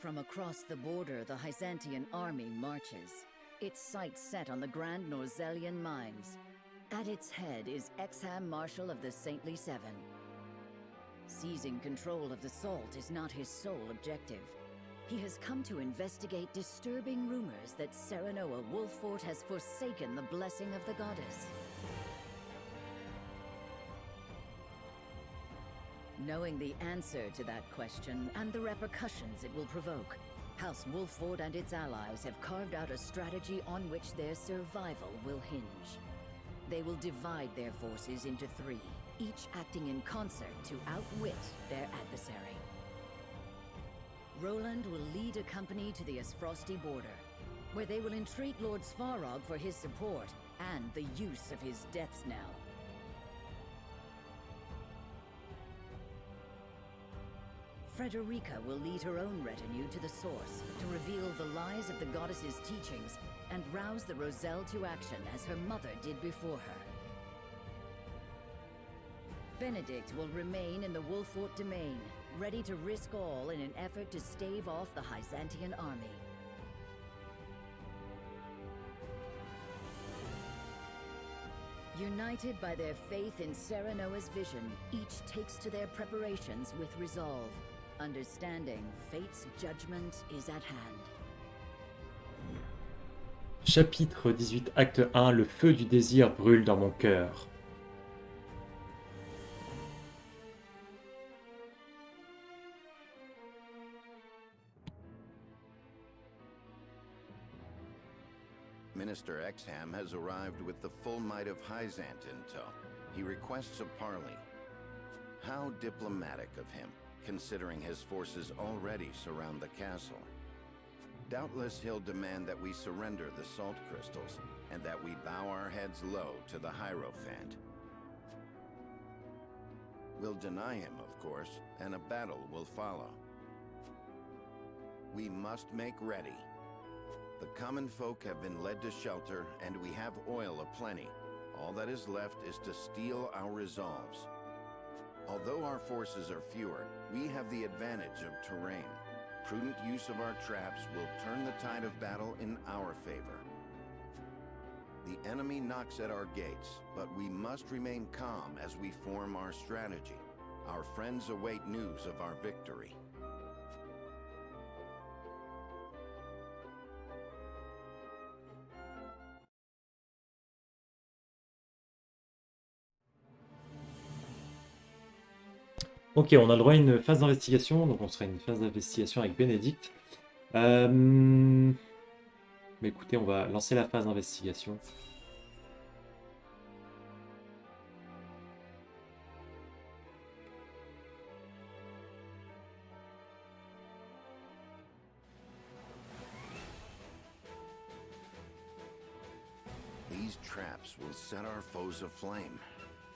From across the border, the Hyzantean army marches, its sights set on the Grand Norzelian mines. At its head is Exham Marshal of the Saintly Seven. Seizing control of the Salt is not his sole objective. He has come to investigate disturbing rumors that Serenoa Wolffort has forsaken the blessing of the goddess. Knowing the answer to that question and the repercussions it will provoke, House Wolffort and its allies have carved out a strategy on which their survival will hinge. They will divide their forces into three, each acting in concert to outwit their adversary. Roland will lead a company to the Esfrosti border, where they will entreat Lord Svarog for his support and the use of his death's knell. Frédérica will lead her own retinue to the source to reveal the lies of the goddess's teachings and rouse the Roselle to action as her mother did before her. Benedict will remain in the Wolffort domain, ready to risk all in an effort to stave off the Hyzantean army. United by their faith in Serenoa's vision, each takes to their preparations with resolve, understanding fate's judgment is at hand. Chapitre 18, acte 1, le feu du désir brûle dans mon cœur. Minister Exham has arrived with the full might of Hyzant in tow. He requests a parley. How diplomatic of him, considering his forces already surround the castle. Doubtless he'll demand that we surrender the salt crystals, and that we bow our heads low to the Hierophant. We'll deny him, of course, and a battle will follow. We must make ready. The common folk have been led to shelter, and we have oil aplenty. All that is left is to steel our resolves. Although our forces are fewer, we have the advantage of terrain. Prudent use of our traps will turn the tide of battle in our favor. The enemy knocks at our gates, but we must remain calm as we form our strategy. Our friends await news of our victory. Ok, on a le droit à une phase d'investigation, donc on sera une phase d'investigation avec Benedict. Mais écoutez, on va lancer la phase d'investigation. These traps will set our foes aflame,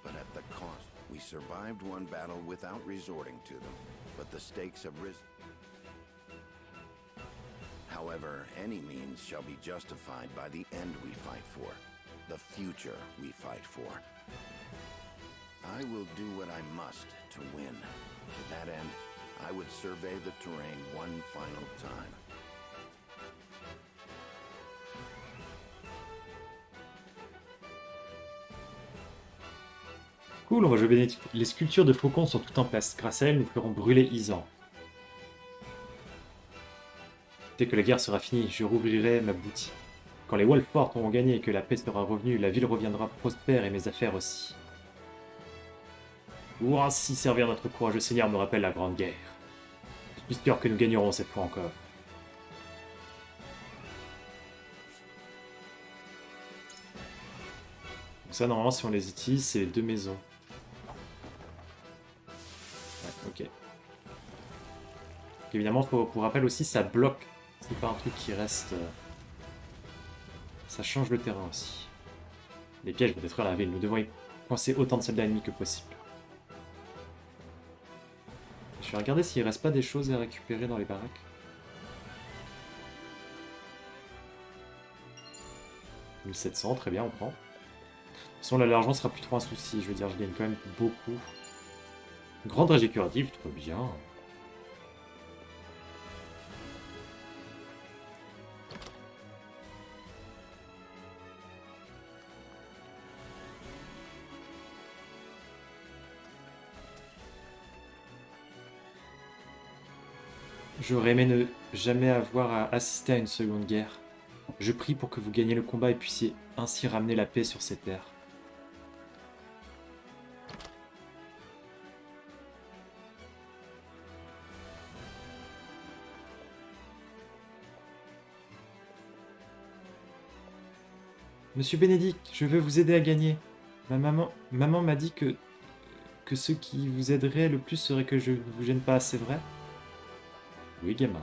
but at the cost. We survived one battle without resorting to them, but the stakes have risen. However, any means shall be justified by the end we fight for, the future we fight for. I will do what I must to win. To that end, I would survey the terrain one final time. Cool, on va jouer Benedict. Les sculptures de faucons sont toutes en place. Grâce à elles, nous ferons brûler Hyzan. Dès que la guerre sera finie, je rouvrirai ma boutique. Quand les Wolffort auront gagné et que la paix sera revenue, la ville reviendra prospère et mes affaires aussi. Ou ainsi servir notre courageux seigneur me rappelle la Grande Guerre. Je suis sûr que nous gagnerons cette fois encore. Donc ça, normalement, si on les utilise, c'est les deux maisons. Ok. Évidemment, pour rappel aussi, ça bloque. C'est pas un truc qui reste... Ça change le terrain aussi. Les pièges vont détruire la ville. Nous devons y coincer autant de soldats ennemis que possible. Je vais regarder s'il reste pas des choses à récupérer dans les baraques. « 1700, très bien, on prend. » De toute façon, là, l'argent sera plus trop un souci. Je veux dire, je gagne quand même beaucoup. Grande dragée curative, trop bien. J'aurais aimé ne jamais avoir à assister à une seconde guerre. Je prie pour que vous gagniez le combat et puissiez ainsi ramener la paix sur ces terres. Monsieur Benedict, je veux vous aider à gagner. Maman m'a dit que ce qui vous aiderait le plus serait que je ne vous gêne pas, c'est vrai? Oui, gamin.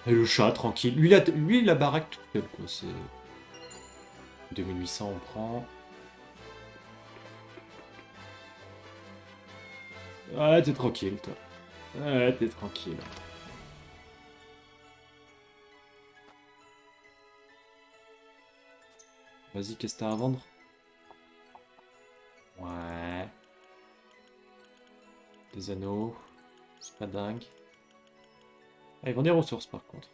Et le chat, tranquille. Lui, la baraque toute seule, quoi. C'est 2800, on prend. Ah, t'es tranquille, toi. Ah, t'es tranquille. Vas-y, qu'est-ce que t'as à vendre? Ouais. Des anneaux. C'est pas dingue. Ah, ils vendent des ressources, par contre.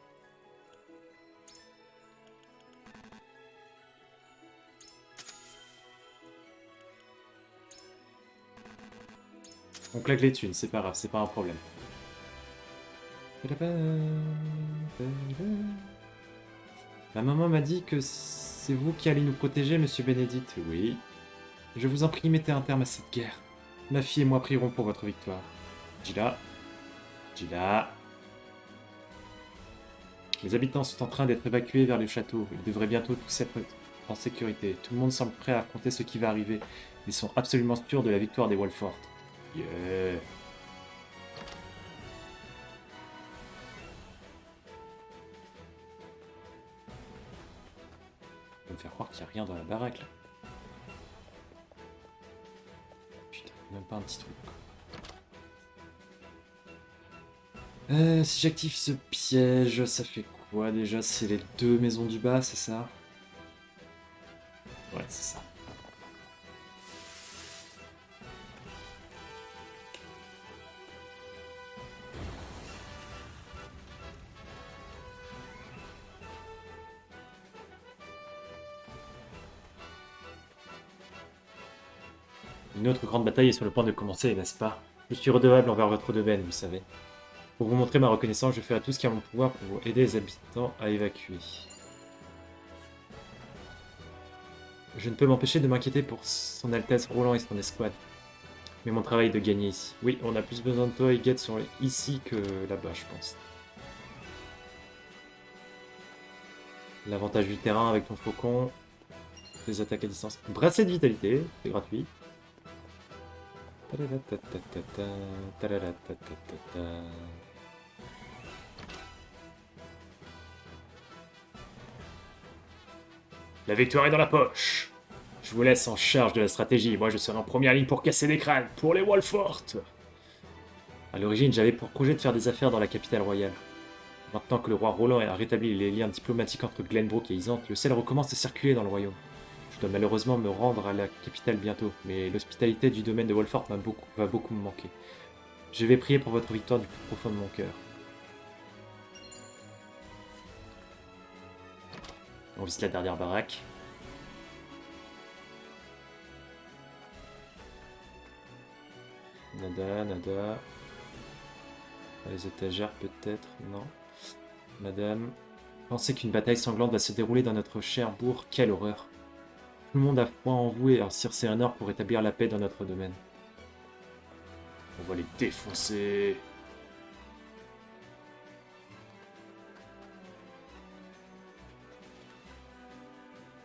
On claque les thunes, c'est pas grave, c'est pas un problème. Ma maman m'a dit que c'est vous qui allez nous protéger, monsieur Benedict. Oui. Je vous en prie, mettez un terme à cette guerre. Ma fille et moi prierons pour votre victoire. Gila. Gila. Les habitants sont en train d'être évacués vers le château. Ils devraient bientôt tous être en sécurité. Tout le monde semble prêt à affronter ce qui va arriver. Ils sont absolument sûrs de la victoire des Wolffort. Yeah. On va me faire croire qu'il n'y a rien dans la baraque là. Putain, même pas un petit truc. Si j'active ce piège, ça fait quoi déjà? C'est les deux maisons du bas, c'est ça? Ouais, c'est ça. Une autre grande bataille est sur le point de commencer, n'est-ce pas? Je suis redevable envers votre domaine, vous savez. Pour vous montrer ma reconnaissance, je ferai tout ce qui est en mon pouvoir pour aider les habitants à évacuer. Je ne peux m'empêcher de m'inquiéter pour son Altesse Roland et son escouade. Mais mon travail est de gagner ici. Oui, on a plus besoin de toi et Guette sont ici que là-bas, je pense. L'avantage du terrain avec ton faucon. Tes attaques à distance. Bracelet de vitalité, c'est gratuit. La victoire est dans la poche. Je vous laisse en charge de la stratégie. Moi, je serai en première ligne pour casser des crânes, pour les Wolffort. À l'origine, j'avais pour projet de faire des affaires dans la capitale royale. Maintenant que le roi Roland a rétabli les liens diplomatiques entre Glenbrook et Hyzantais, le sel recommence à circuler dans le royaume. Je dois malheureusement me rendre à la capitale bientôt, mais l'hospitalité du domaine de Wolffort va beaucoup me manquer. Je vais prier pour votre victoire du plus profond de mon cœur. On visite la dernière baraque. Nada, nada. Les étagères peut-être, non. Madame, pensez qu'une bataille sanglante va se dérouler dans notre cher bourg, quelle horreur. Tout le monde a foi en vous et en Circe Honor pour établir la paix dans notre domaine. On va les défoncer.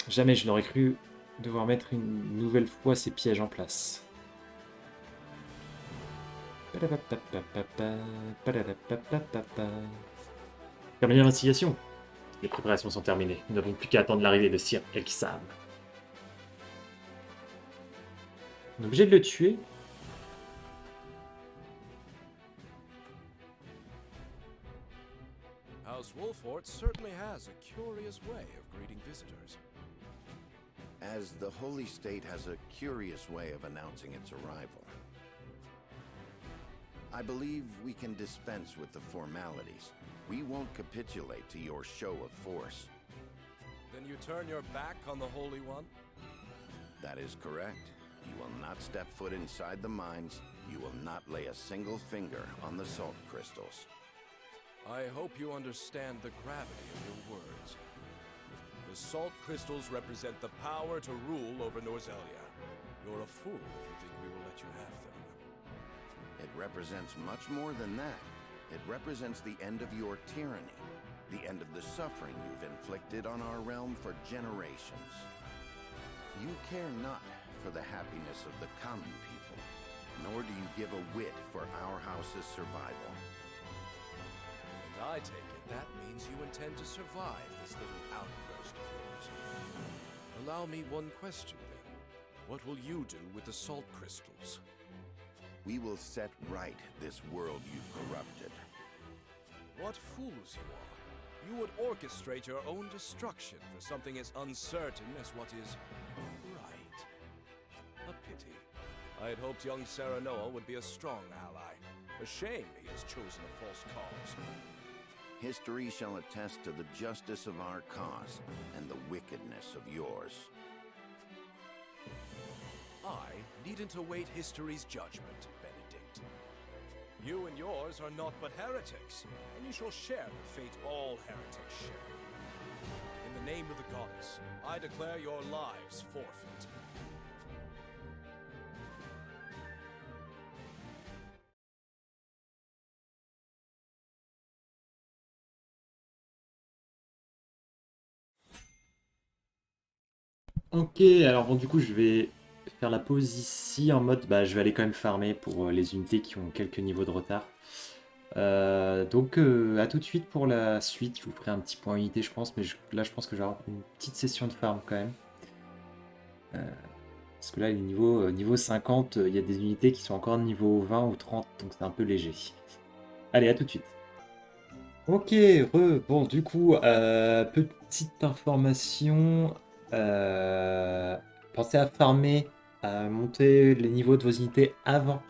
Jamais je n'aurais cru devoir mettre une nouvelle fois ces pièges en place. Terminer l'investigation. Les préparations sont terminées. Nous n'avons plus qu'à attendre l'arrivée de Sir Elksam. On est obligé de le tuer. House Wolffort certainly has a curious way of greeting visitors. As the Holy State has a curious way of announcing its arrival. I believe we can dispense with the formalities. We won't capitulate to your show of force. Then you turn your back on the Holy One? That is correct. You will not step foot inside the mines. You will not lay a single finger on the salt crystals. I hope you understand the gravity of your words. The salt crystals represent the power to rule over Norzelia. You're a fool if you think we will let you have them. It represents much more than that. It represents the end of your tyranny, the end of the suffering you've inflicted on our realm for generations. You care not for the happiness of the common people, nor do you give a whit for our house's survival. And I take it that means you intend to survive this little outburst of yours. Allow me one question, then. What will you do with the salt crystals? We will set right this world you've corrupted. What fools you are. You would orchestrate your own destruction for something as uncertain as what is right. A pity. I had hoped young Serenoa would be a strong ally. A shame he has chosen a false cause. History shall attest to the justice of our cause and the wickedness of yours. I needn't await history's judgment, Benedict. You and yours are naught but heretics, and you shall share the fate all heretics share. In the name of the goddess, I declare your lives forfeit. Ok, alors bon, du coup, je vais faire la pause ici en mode, je vais aller quand même farmer pour les unités qui ont quelques niveaux de retard. Donc, à tout de suite pour la suite. Je vous ferai un petit point unité, je pense, mais là, je pense que je vais avoir une petite session de farm quand même. Parce que là, les niveau 50, il y a des unités qui sont encore niveau 20 ou 30, donc c'est un peu léger. Allez, à tout de suite. Ok, bon, du coup, petite information. Pensez à farmer, à monter les niveaux de vos unités avant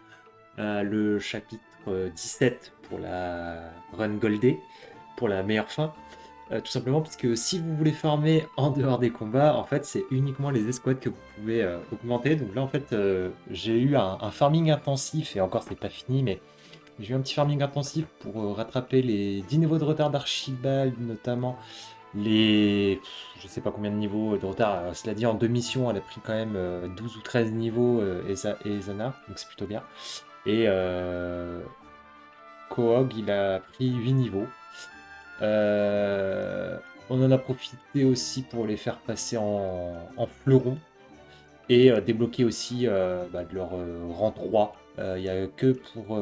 le chapitre 17 pour la run goldée, pour la meilleure fin. Tout simplement parce que si vous voulez farmer en dehors des combats, en fait, c'est uniquement les escouades que vous pouvez augmenter. Donc là, en fait, j'ai eu un farming intensif, et encore, c'est pas fini, mais j'ai eu un petit farming intensif pour rattraper les 10 niveaux de retard d'Archibald, notamment je sais pas combien de niveaux de retard. Cela dit, en 2 missions, elle a pris quand même 12 ou 13 niveaux, et Zana, donc c'est plutôt bien. Et Koog, il a pris 8 niveaux. On en a profité aussi pour les faire passer en fleuron et débloquer aussi de leur rang 3. Il n'y a que pour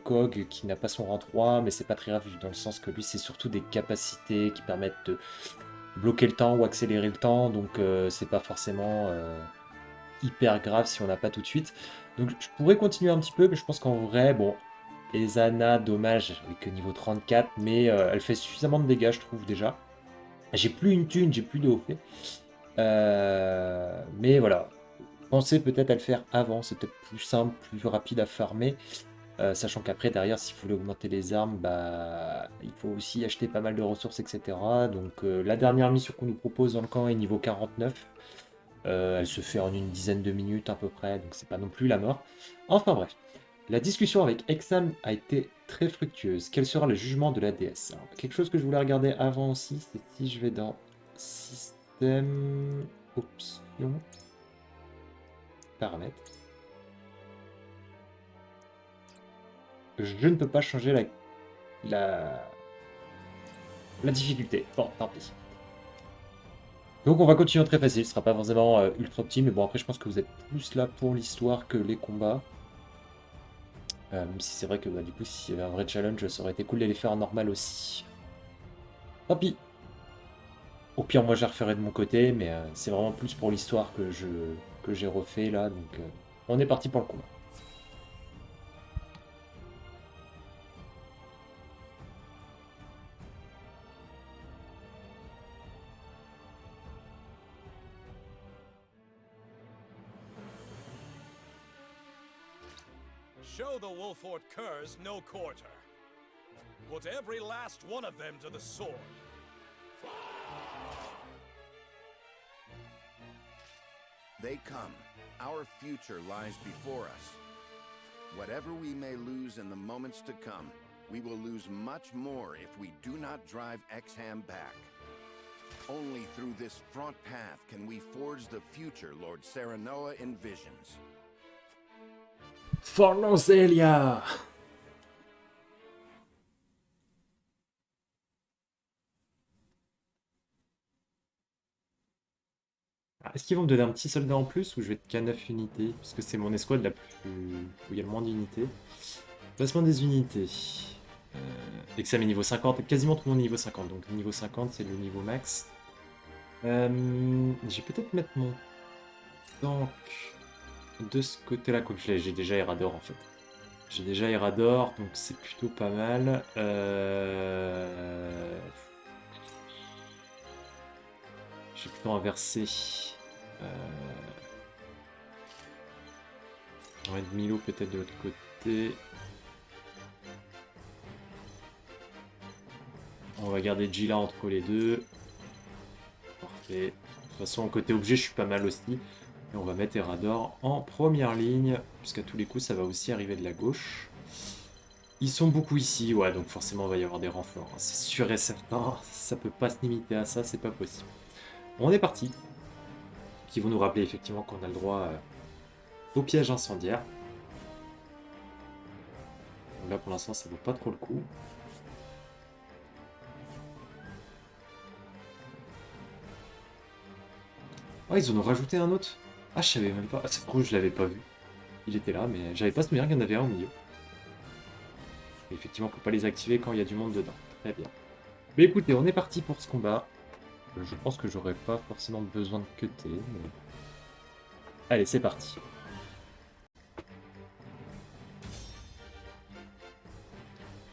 Koog qui n'a pas son rang 3, mais c'est pas très grave dans le sens que lui c'est surtout des capacités qui permettent de bloquer le temps ou accélérer le temps, donc c'est pas forcément hyper grave si on n'a pas tout de suite. Donc je pourrais continuer un petit peu, mais je pense qu'en vrai, bon, Ezana, dommage, avec niveau 34, mais elle fait suffisamment de dégâts, je trouve déjà. J'ai plus une thune, j'ai plus de haut fait. Mais voilà, pensez peut-être à le faire avant, c'est peut-être plus simple, plus rapide à farmer. Sachant qu'après, derrière, si vous voulez augmenter les armes, il faut aussi acheter pas mal de ressources, etc. Donc la dernière mission qu'on nous propose dans le camp est niveau 49. Elle se fait en une dizaine de minutes à peu près, donc c'est pas non plus la mort. Enfin bref. La discussion avec Exam a été très fructueuse. Quel sera le jugement de la déesse? Alors, quelque chose que je voulais regarder avant aussi, c'est si je vais dans Système, Options, Paramètres. Je ne peux pas changer la difficulté. Bon, tant pis. Donc on va continuer très facile, ce sera pas forcément ultra optime, mais bon après je pense que vous êtes plus là pour l'histoire que les combats. Même si c'est vrai que du coup s'il y avait un vrai challenge, ça aurait été cool de les faire en normal aussi. Tant pis. Au pire moi je les referai de mon côté, mais c'est vraiment plus pour l'histoire que j'ai refait là, donc on est parti pour le combat. Show the Wolffort curs no quarter. Put every last one of them to the sword. They come. Our future lies before us. Whatever we may lose in the moments to come, we will lose much more if we do not drive Exham back. Only through this fraught path can we forge the future Lord Serenoa envisions. Fornozelia. Est-ce qu'ils vont me donner un petit soldat en plus ou je vais être qu'à 9 unités? Parce que c'est mon escouade la plus... où il y a le moins d'unités. Placement des unités. Examen niveau 50, quasiment tout le monde niveau 50. Donc niveau 50 c'est le niveau max. Je vais peut-être mettre mon tank de ce côté-là, comme j'ai déjà Erador en fait. J'ai déjà Erador, donc c'est plutôt pas mal. Je vais plutôt inverser. On va mettre Milo peut-être de l'autre côté. On va garder Gila entre les deux. Parfait. De toute façon, côté objet, je suis pas mal aussi. Et on va mettre Erador en première ligne, puisqu'à tous les coups, ça va aussi arriver de la gauche. Ils sont beaucoup ici, ouais, donc forcément, il va y avoir des renforts. C'est sûr et certain, ça peut pas se limiter à ça, c'est pas possible. On est parti. Qui vont nous rappeler effectivement qu'on a le droit au piège incendiaire. Donc là, pour l'instant, ça vaut pas trop le coup. Oh, ils en ont rajouté un autre. Ah, je savais même pas. Ah, c'est cool, je l'avais pas vu. Il était là, mais j'avais pas souvenir qu'il y en avait un au milieu. Et effectivement, faut pas les activer quand il y a du monde dedans. Très bien. Mais écoutez, on est parti pour ce combat. Je pense que j'aurais pas forcément besoin de cutter, mais... Allez, c'est parti.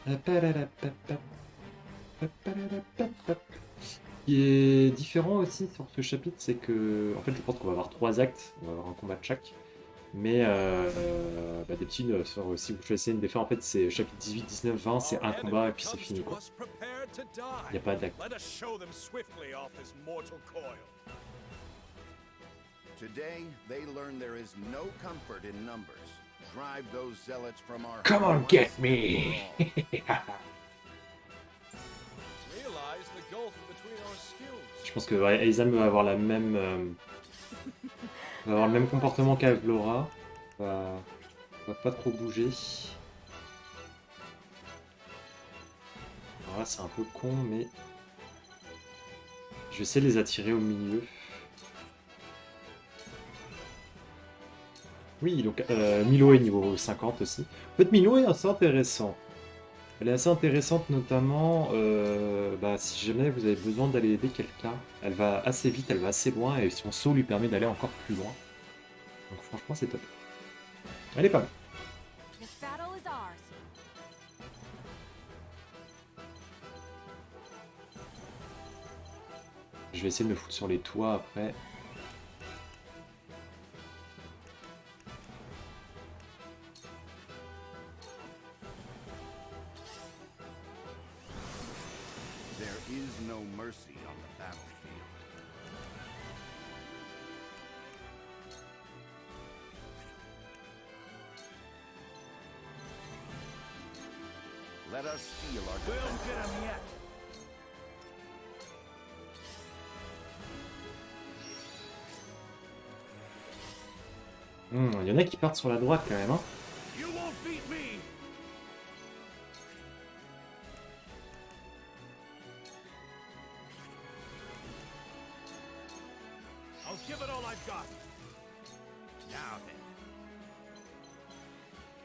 Ce qui est différent aussi sur ce chapitre, c'est que, en fait, je pense qu'on va avoir 3 actes, on va avoir un combat de chaque, mais des petits, si vous choisissez une des fins, en fait, c'est chapitre 18, 19, 20, c'est un combat et puis c'est fini, quoi. Il n'y a pas d'acte. Today, they learn there is no comfort in numbers. Drive those zealots from our Come on, get me! Je pense que ouais, Aiza va avoir la même, va avoir le même comportement qu'Avlora. Va pas trop bouger. Alors là, c'est un peu con, mais je vais essayer de les attirer au milieu. Oui, donc Milo est niveau 50 aussi. En fait, Milo est assez intéressant. Elle est assez intéressante, notamment si jamais vous avez besoin d'aller aider quelqu'un. Elle va assez vite, elle va assez loin, et son saut lui permet d'aller encore plus loin. Donc franchement, c'est top. Elle est pas mal. Je vais essayer de me foutre sur les toits après. Let us steal our defense. Il y en a qui partent sur la droite quand même, hein.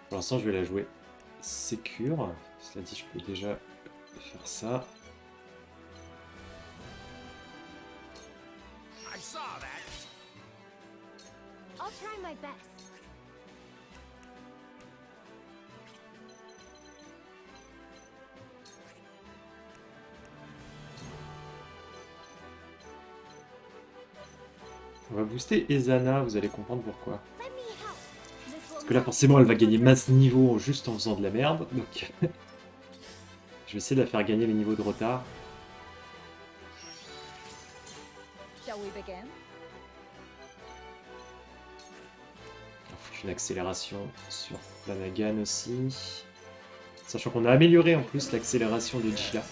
Pour l'instant, je vais la jouer sécure. Cela dit, je peux déjà faire ça. On va booster Ezana, vous allez comprendre pourquoi. que là, forcément, elle va gagner masse niveau juste en faisant de la merde. Donc, je vais essayer de la faire gagner les niveaux de retard. Shall we begin? Une accélération sur Flanagan aussi. Sachant qu'on a amélioré en plus l'accélération de Gila.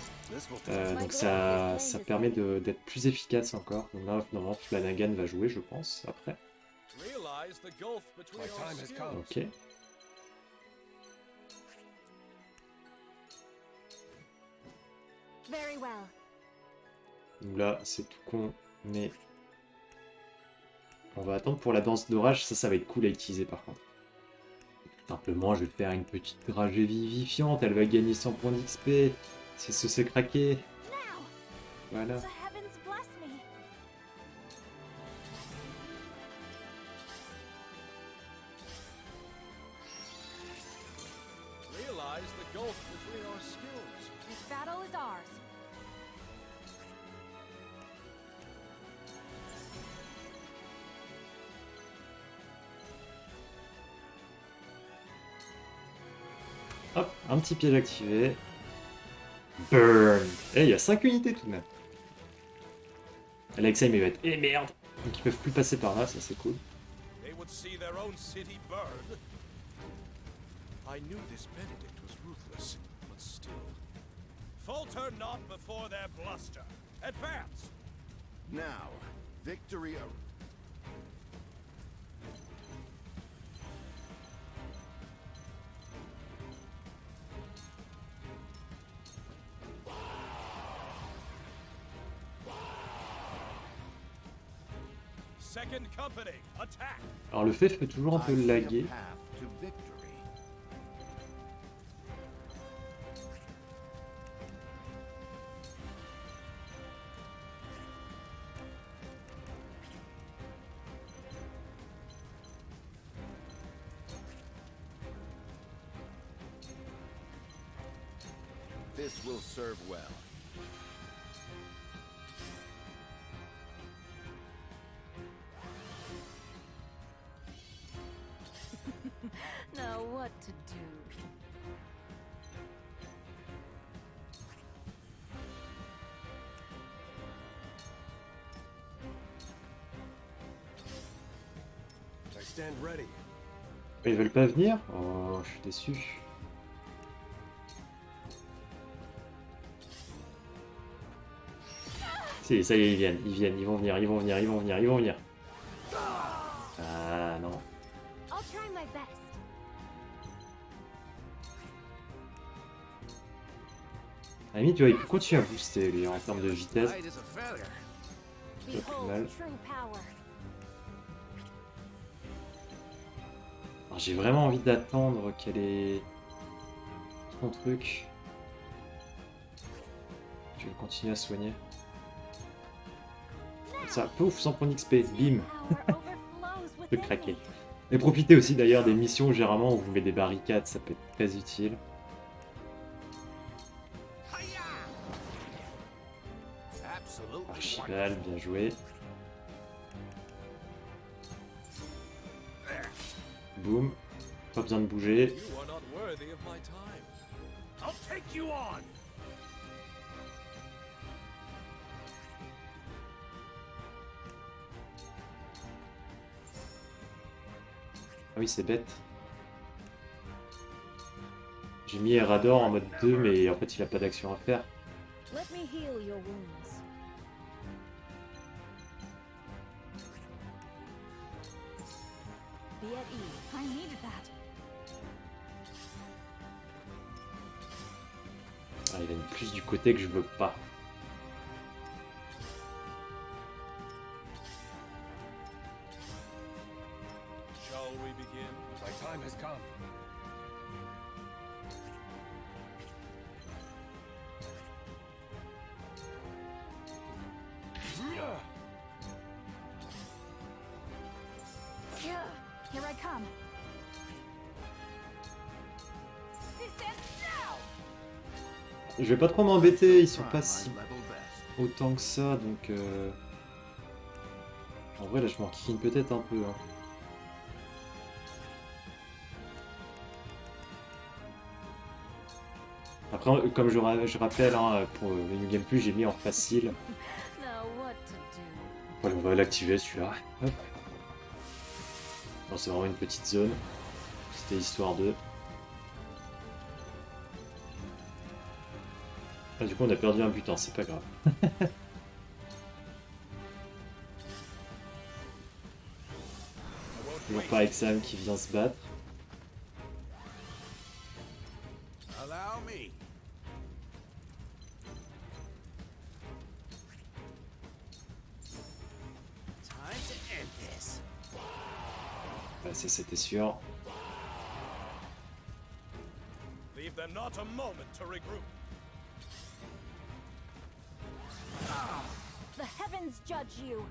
Donc ça permet d'être plus efficace encore. Donc là, finalement, Flanagan va jouer, je pense, après. Ok. Donc là, c'est tout con, mais... On va attendre pour la danse d'orage, ça va être cool à utiliser par contre. Simplement, je vais faire une petite dragée vivifiante, elle va gagner 100 points d'XP. Si ce s'est craqué. Voilà. Hop, un petit piège activé. Burn. Eh, il y a 5 unités tout de même. Alexa, il va être... Eh merde. Donc ils peuvent plus passer par là, ça c'est cool. I knew this Benedict was ruthless, but still. Falter not before their bluster. Advance! Now, victory... Second company, attack! Alors le fait peut toujours un peu laguer. This will serve well. Now what to do? I stand ready. Ils veulent pas venir? Oh, je suis déçu. Si, ça y est, ils vont venir. Ah non. À la limite, tu vois, il peut continuer à booster lui en termes de vitesse. C'est pas plus mal. Alors, j'ai vraiment envie d'attendre qu'elle ait son truc. Je vais continuer à soigner. Comme ça, pouf, 100 points d'XP, bim. Je peux craquer. Et profitez aussi d'ailleurs des missions généralement où vous mettez des barricades, ça peut être très utile. Archibald, bien joué. Boum. Pas besoin de bouger. Ah oui, c'est bête. J'ai mis Erador en mode 2, mais en fait, il a pas d'action à faire. Ah, il a une plus du côté que je veux pas. Je vais pas trop m'embêter, ils sont pas si autant que ça, donc en vrai là je m'en kikine peut-être un peu. Hein. Après, comme je rappelle, hein, pour le New Game Plus, j'ai mis en facile. Now what to do? Voilà, on va l'activer celui-là. Hop. Bon, c'est vraiment une petite zone. C'était histoire de... Ah, du coup, on a perdu un butin, c'est pas grave. Toujours pas Exam qui vient se battre. Allow me. Time to end this. Bah, ça, c'était sûr. Leave them not a moment to regroup. The heavens judge you.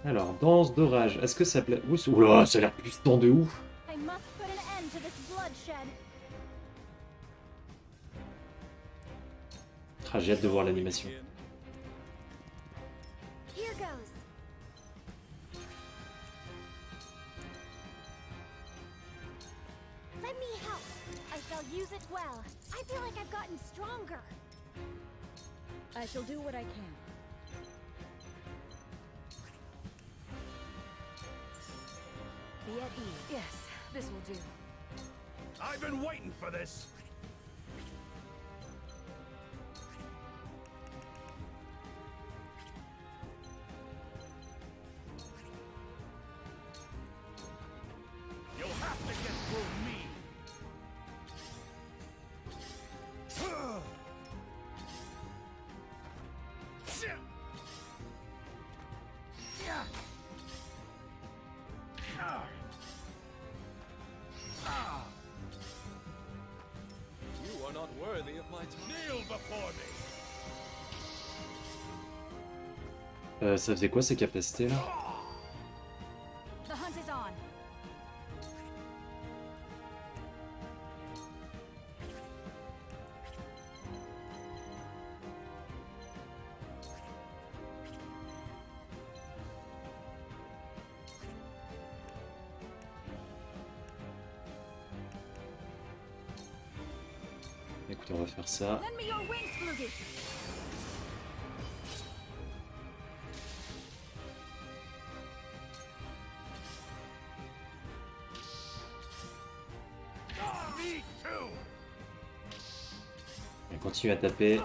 Alors, danse d'orage. Est-ce que ça plaît? Oula, ça a l'air puissant de ouf. I must put an end to this bloodshed. Ah, j'ai hâte de voir l'animation. Here goes. Let me help. I shall use it well. I feel like I've gotten stronger. I shall do what I can. Be at ease. Yes, this will do. I've been waiting for this. You'll have to get through me. You are not worthy of my time. Kneel before me. Ça faisait quoi ces capacités là? The hunt is on. Écoutez, on va faire ça. Lend me your wings, Flugy. Me too. On continue à taper.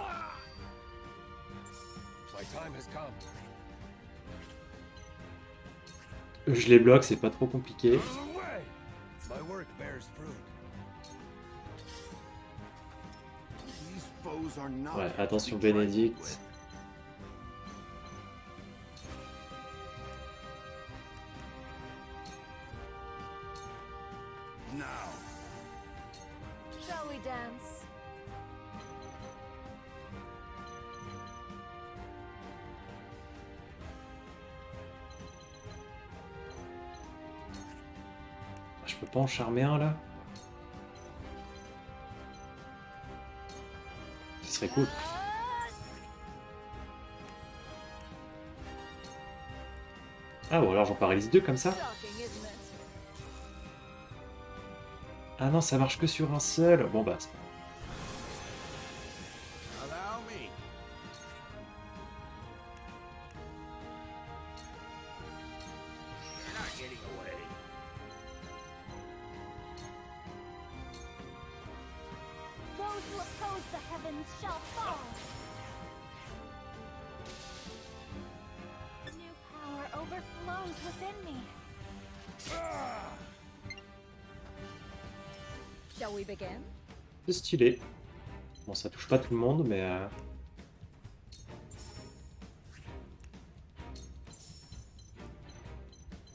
My time has come. Je les bloque, c'est pas trop compliqué. Away. My work bears fruit. These foes are not Ouais, to attention be trifled Benedict. with. Now. Shall we dance? Je peux pas en charmer un là? Ce serait cool. Ah ou alors j'en paralyse deux comme ça? Shocking, isn't it? Ah non, ça marche que sur un seul. Bon bah c'est pas Allow me. You're not getting away. Those who oppose the heavens shall fall. New power overflows within me. Shall we begin? c'est stylé. Bon, ça touche pas tout le monde, mais...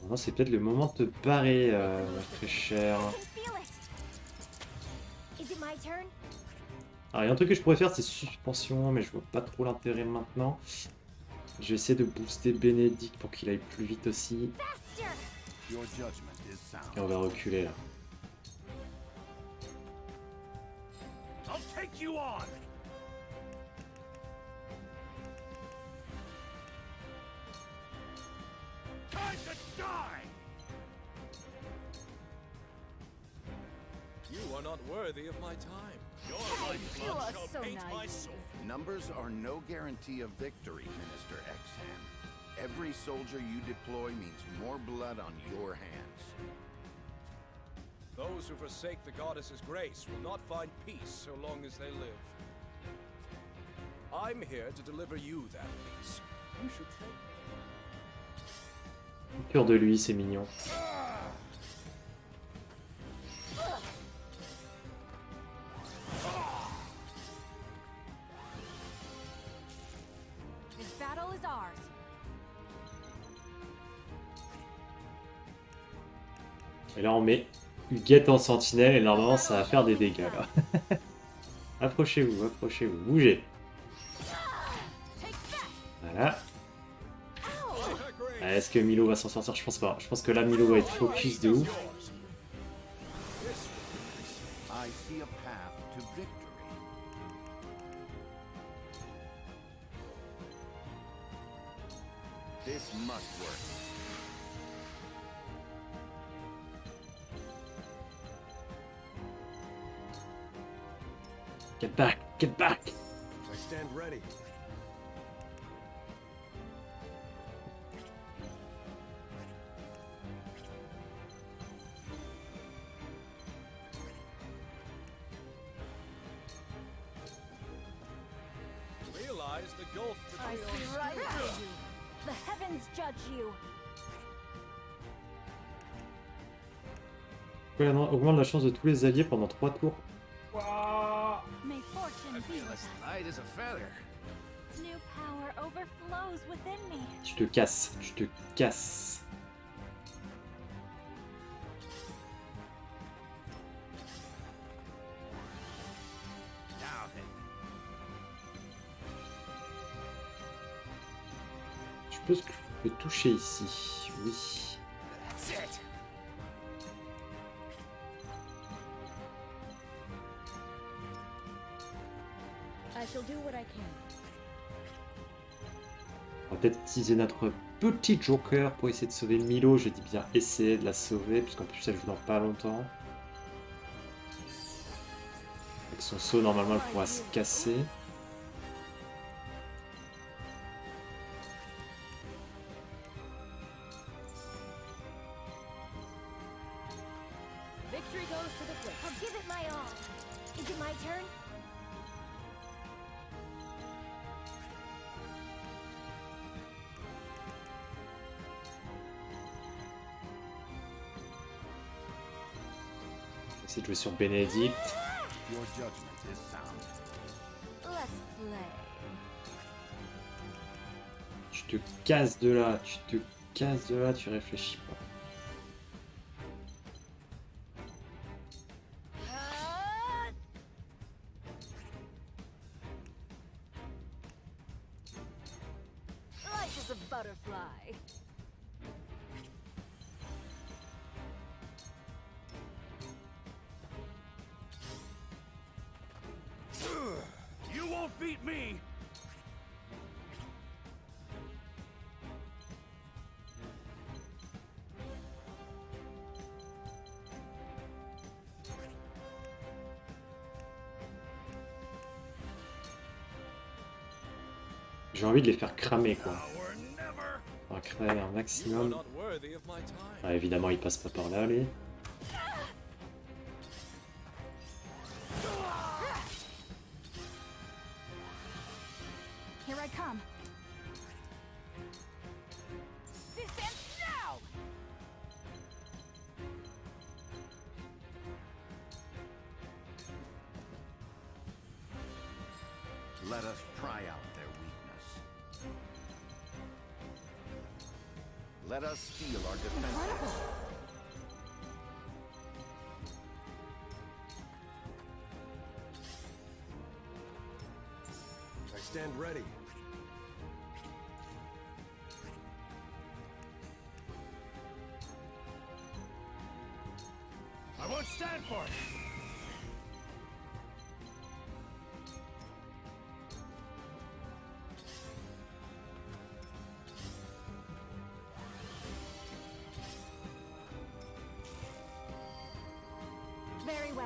Non, c'est peut-être le moment de te barrer, très cher. I can feel it. Is it my turn? Alors, il y a un truc que je pourrais faire, c'est suspension, mais je vois pas trop l'intérêt maintenant. Je vais essayer de booster Benedict pour qu'il aille plus vite aussi. Faster! Your judgment is Et sound. on va reculer là. I'll take you on. Time to die. You are not worthy of my time. Your Hey, you lifeblood are shall so paint my naive. soul. Numbers are no guarantee of victory, Minister Exham. Every soldier you deploy means more blood on your hands. Those who forsake the goddess's grace will not find peace so long as they live. I'm here to deliver you that peace. You should thank me. Peur de lui, c'est mignon. This battle is ours. Et là, on met Huguette en sentinelle et normalement, ça va faire des dégâts là. Approchez-vous, approchez-vous, bougez. Voilà. Ah, est-ce que Milo va s'en sortir? Je pense pas. Je pense que là, Milo va être focus de ouf. I see a path to victory. This must work. Get back, get back. I stand ready. Realize the gulf I between see us. right through you. The heavens judge you. Augmente la chance de tous les alliés pendant 3 tours. May fortune be with us. light as a feather. New power overflows within me. Tu te casses, tu te casses. Now then. Je peux toucher ici. Oui. That's it. I shall do what I can. On va peut-être utiliser notre petit joker pour essayer de sauver Milo. Je dis bien essayer de la sauver, puisqu'en plus elle joue dans pas longtemps. Avec son saut, normalement, elle pourra se casser. Victory goes to the quick. I'll give it my all. Is it my turn? On va essayer de jouer sur Benedict. Your judgment is sound. Let's play. Tu te casses de là, tu te casses de là, tu réfléchis pas. Light as a butterfly. You won't beat me. J'ai envie de les faire cramer quoi. Power never. On va créer un You are maximum. not worthy of my time. Ah, évidemment, il passe pas par là, lui. Here I come. This ends now! Let us pry out their weakness. Let us feel our defenses. I stand ready. I won't stand for it. Very well.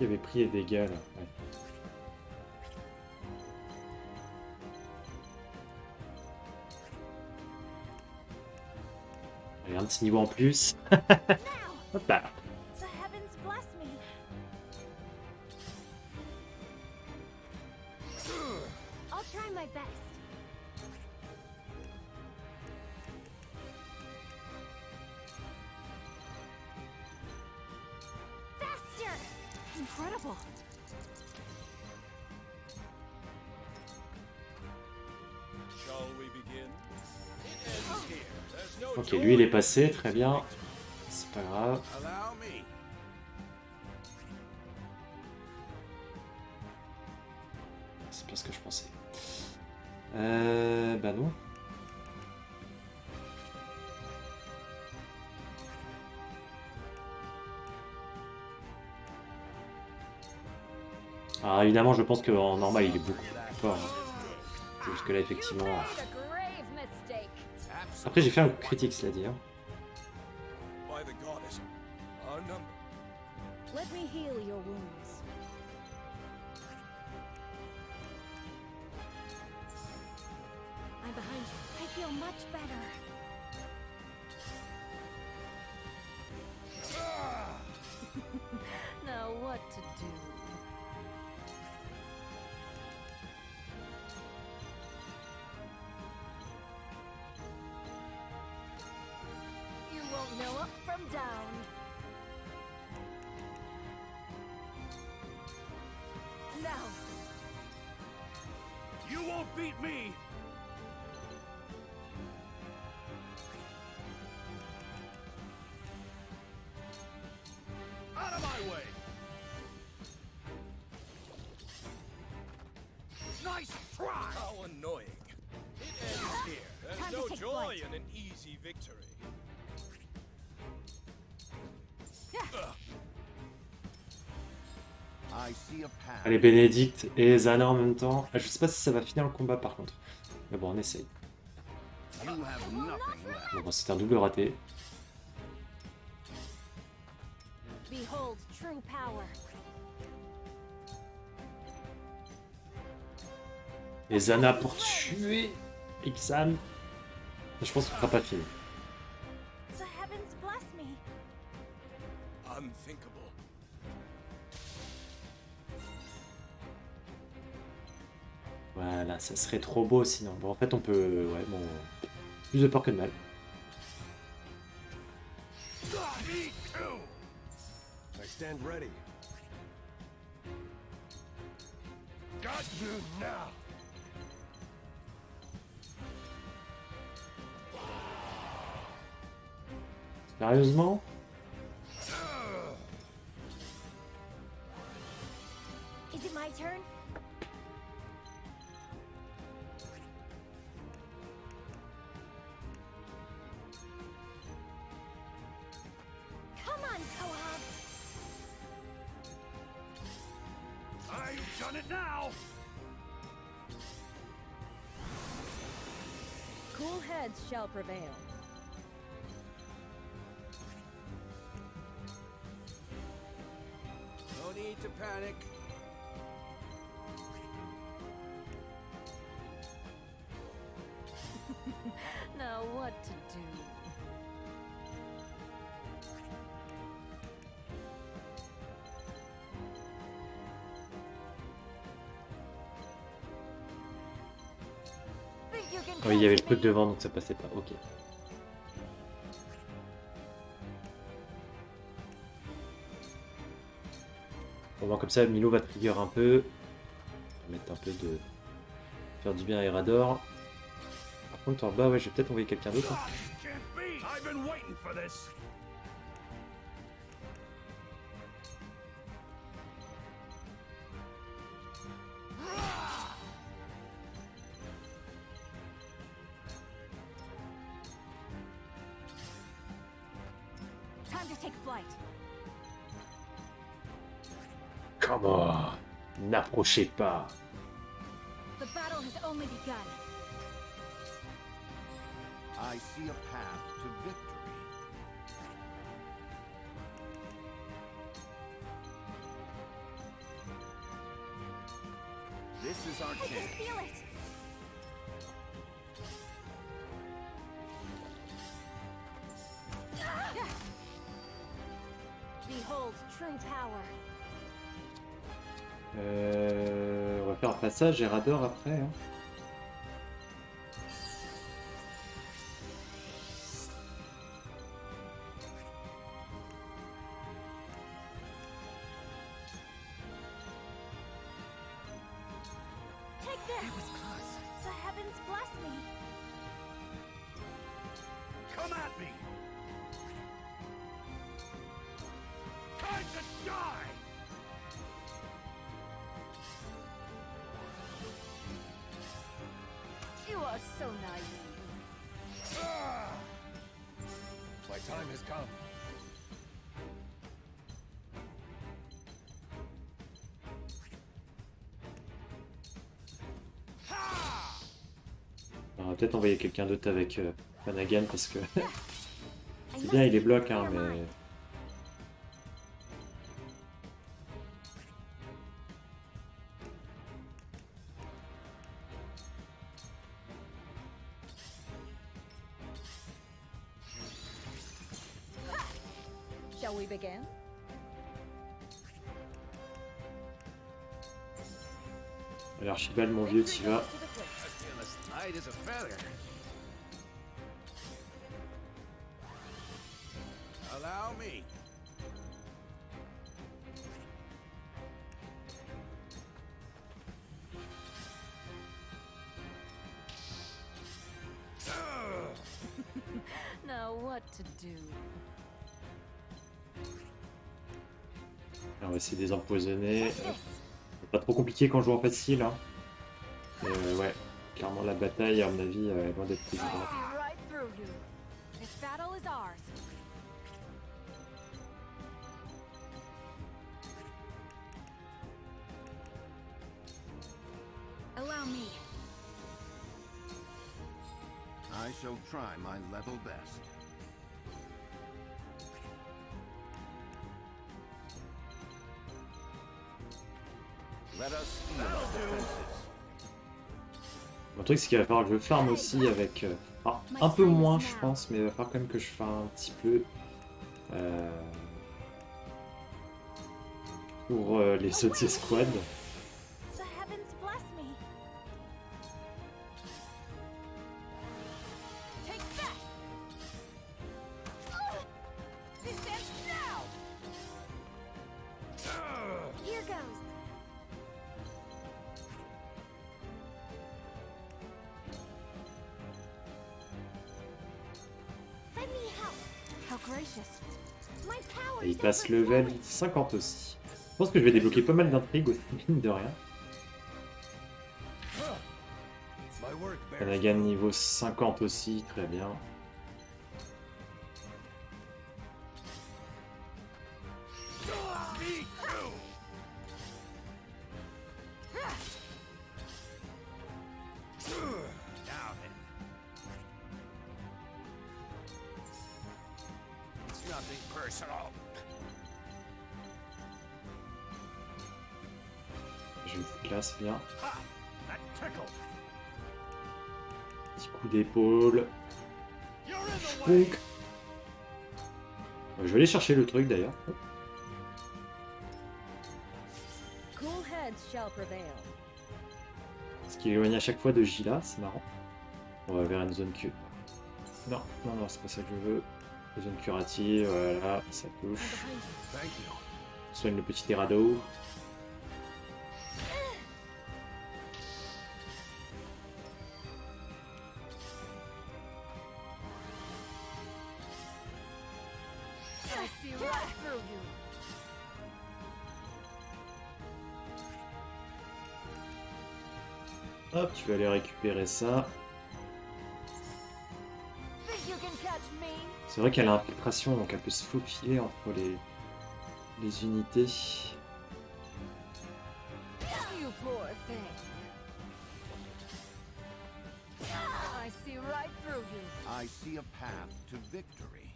Il avait pris les dégâts là. Ouais. Allez, un petit niveau en plus. Hop là. The heavens bless me. I'll try my best. Faster! Incredible. Shall we begin? It ends here. There's no Ok, lui il est passé, très bien. C'est pas grave. Allow me. C'est pas ce que je pensais. Bah non. Alors évidemment, je pense qu'en normal, il est beaucoup plus fort. Hein. Jusque là, effectivement. You made a grave mistake. Après, j'ai fait un coup critique, cela dit. Hein. By the goddess, our number. Let me heal your wounds. I'm behind you. I feel much better. Now what to do? You won't know up from down. Now. You won't beat me! Out of my way! Nice try! How annoying. It ends here. There's Time to no take joy flight. in an easy victory. I see a path. Allez, Benedict et Zana en même temps. Ah, je sais pas si ça va finir le combat par contre. Mais bon, on essaye. You have nothing left. Bon, c'est un double raté. Behold true power. Et Zana pour tuer Ixam. Je pense qu'on sera pas fini. The heavens bless me. Unthinkable. Voilà, ça serait trop beau sinon. Bon, en fait, on peut... Ouais, bon... Plus de peur que de mal. Me too! I stand ready. Got you now! Sérieusement? Is it my turn? Come on, Koab. I've done it now! Cool heads shall prevail. No need to panic. Now what to do? Think you can Oui, il y avait le catch truc me? devant, donc ça passait pas. Ok. Bon, bon, comme ça, Milo va trigger un peu. On va mettre un peu de... Faire du bien à Erador. Par contre, en bas, ouais, je vais peut-être envoyer quelqu'un d'autre. Hein. Can't be! I've been waiting for this! Time to take flight. Come on. N'approchez pas. The battle has only begun. I see a path to victory. This is our I can chance. feel it! Behold true power. On va faire un passage et radar après. Hein. Take this! That was close. The heavens bless me. Come at me! Time to die! You are so naive. My time has come. On va peut-être envoyer quelqu'un d'autre avec Panagan parce que I c'est bien, il les bloque, hein, must clear mais mind. Shall we begin? l'archibald, mon vieux, t'y vas. Light as a feather. Allow me. Now what to do? On va essayer de les empoisonner. What's this? Pas trop compliqué quand je joue en facile. Hein. Ouais, clairement la bataille, à mon avis, est loin d'être évidente. See right through you. This battle is ours. Allow me. I shall try my level best. Let us steal our defenses. Mon truc, c'est qu'il va falloir que je farm aussi avec... enfin, un peu moins, je pense, mais il va falloir quand même que je farm un petit peu. Pour les autres escouades. The heavens bless me. Take that. This ends now. Here goes. Let me help. How gracious. My power Et il is passe ever level flowing. 50 aussi. Je pense que je vais débloquer pas mal d'intrigues aussi, mine de rien. My work bears Panagan niveau 50 aussi, très bien. me too. Now then. It's nothing personal. Je me classe bien. Ha! That tickled. Petit coup d'épaule. You're in the way. Spook. Je vais aller chercher le truc d'ailleurs. Cool heads shall prevail. Ce qui éloigne à chaque fois de Gila, c'est marrant. On va vers une zone Q. Non, non, non, c'est pas ça que je veux. Une zone curative, voilà, ça touche. Thank you. Soigne le petit terrado. I see right through you. Hop, tu vas aller récupérer ça. Think you can catch me? C'est vrai qu'elle a infiltration, donc elle peut se faufiler entre les unités. You poor thing. I see right through you. I see a path to victory.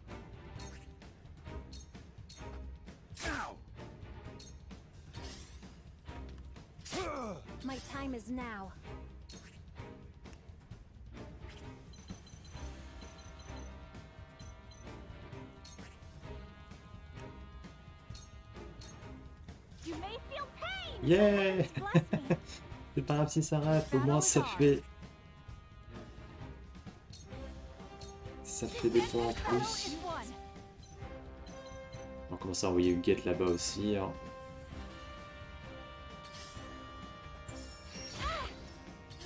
Ow! My time is now. You may feel pain. Yeah. Bless me. C'est pas grave si ça rate, au moins ça fait... Ça fait des points en plus. On va commencer à envoyer Huguette là-bas aussi. Hein.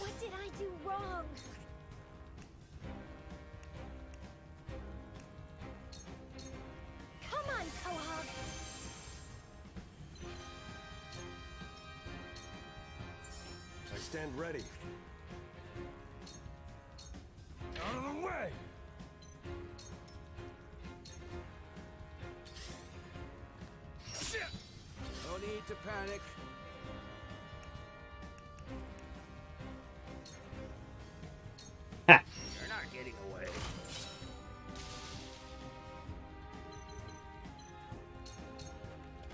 What did I do wrong? Come on, Quahog. I stand ready. Out of the way! No need to panic. Ha! You're not getting away.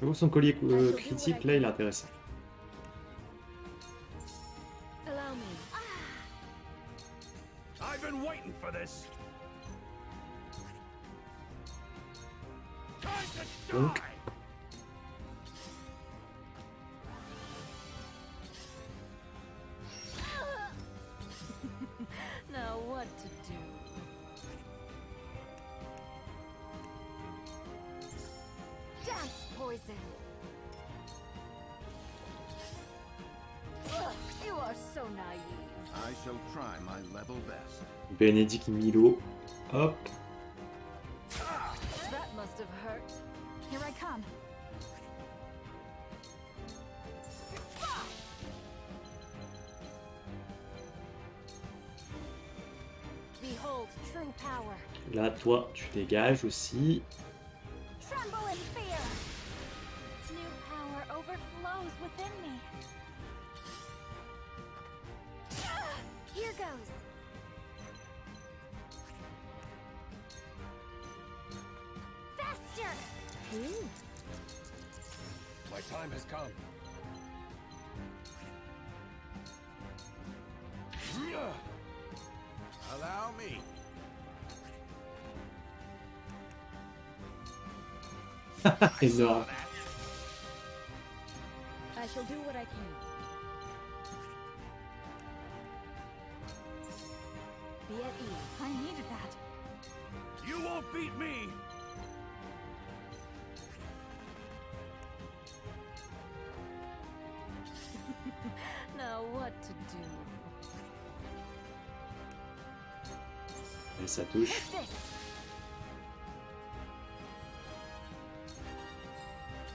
J'avoue son collier critique, là il est intéressant. Allow me. I've been waiting for this. Time to Donc, die. Now what to do? Dance poison. Ugh, you are so naive. I shall try my level best. Benedict Milo. Hop. That must have hurt. Here I come. Behold true power. Là, toi, tu dégages aussi. Tremble in fear. New power overflows within me. Here goes. Faster. My time has come. Allow me. Énorme. I shall do what I can. Be at ease. I needed that. You won't beat me. Now what to do? Et ça touche. Take this.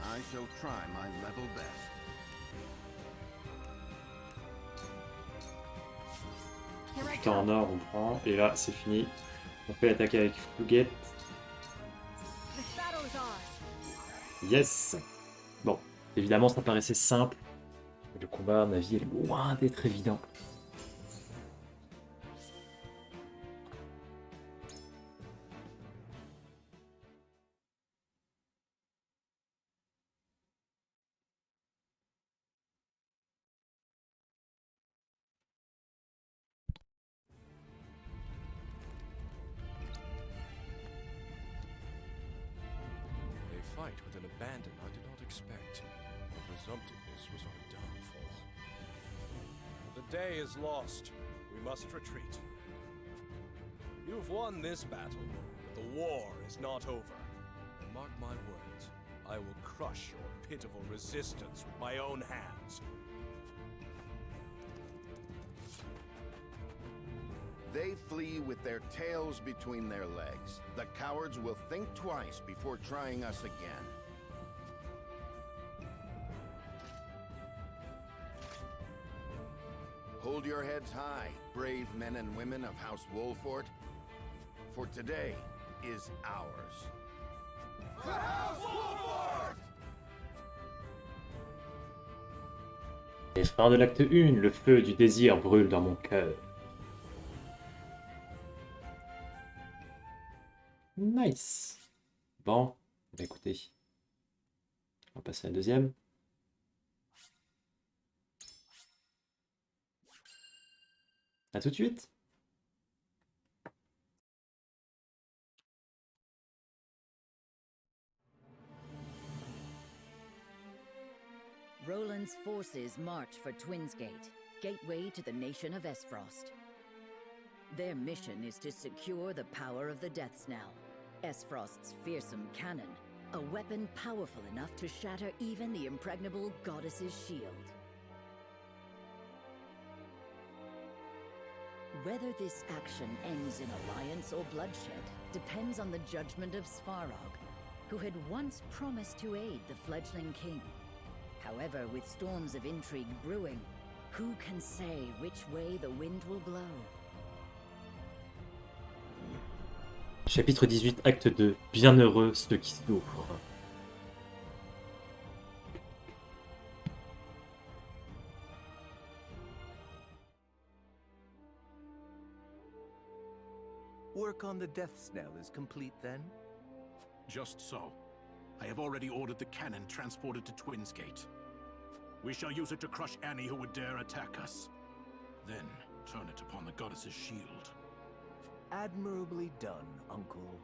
I shall try my level best. Here I Putain en come. or, on prend. Et là, c'est fini. On peut attaquer avec Huguette. This battle is ours. Yes. Bon, évidemment, ça paraissait simple. Le combat, à mon avis, est loin d'être évident. They fight with an abandon I did not expect. Their presumptiveness was our downfall. The day is lost. We must retreat. You've won this battle, but the war is not over. Mark my words, I will crush your pitiful resistance with my own hands. They flee with their tails between their legs. The cowards will think twice before trying us again. Hold your heads high, brave men and women of House Wolffort, for today is ours. For House Wolffort! Et fin de l'acte 1, le feu du désir brûle dans mon cœur. Nice. Bon, bah écoutez. On va passer à la deuxième. À tout de suite. Roland's forces march for Twinsgate, gateway to the nation of Esfrost. Their mission is to secure the power of the Death Snell, Esfrost's fearsome cannon, a weapon powerful enough to shatter even the impregnable goddess's shield. Whether this action ends in alliance or bloodshed depends on the judgment of Svarog, who had once promised to aid the fledgling king. However, with storms of intrigue brewing, who can say which way the wind will blow? Chapitre 18, acte 2. Bienheureux, ceux qui souffrent. Work on the Death Snell is complete then? Just so. I have already ordered the cannon transported to Twinsgate. We shall use it to crush any who would dare attack us. Then turn it upon the goddess's shield. Admirably done, Uncle.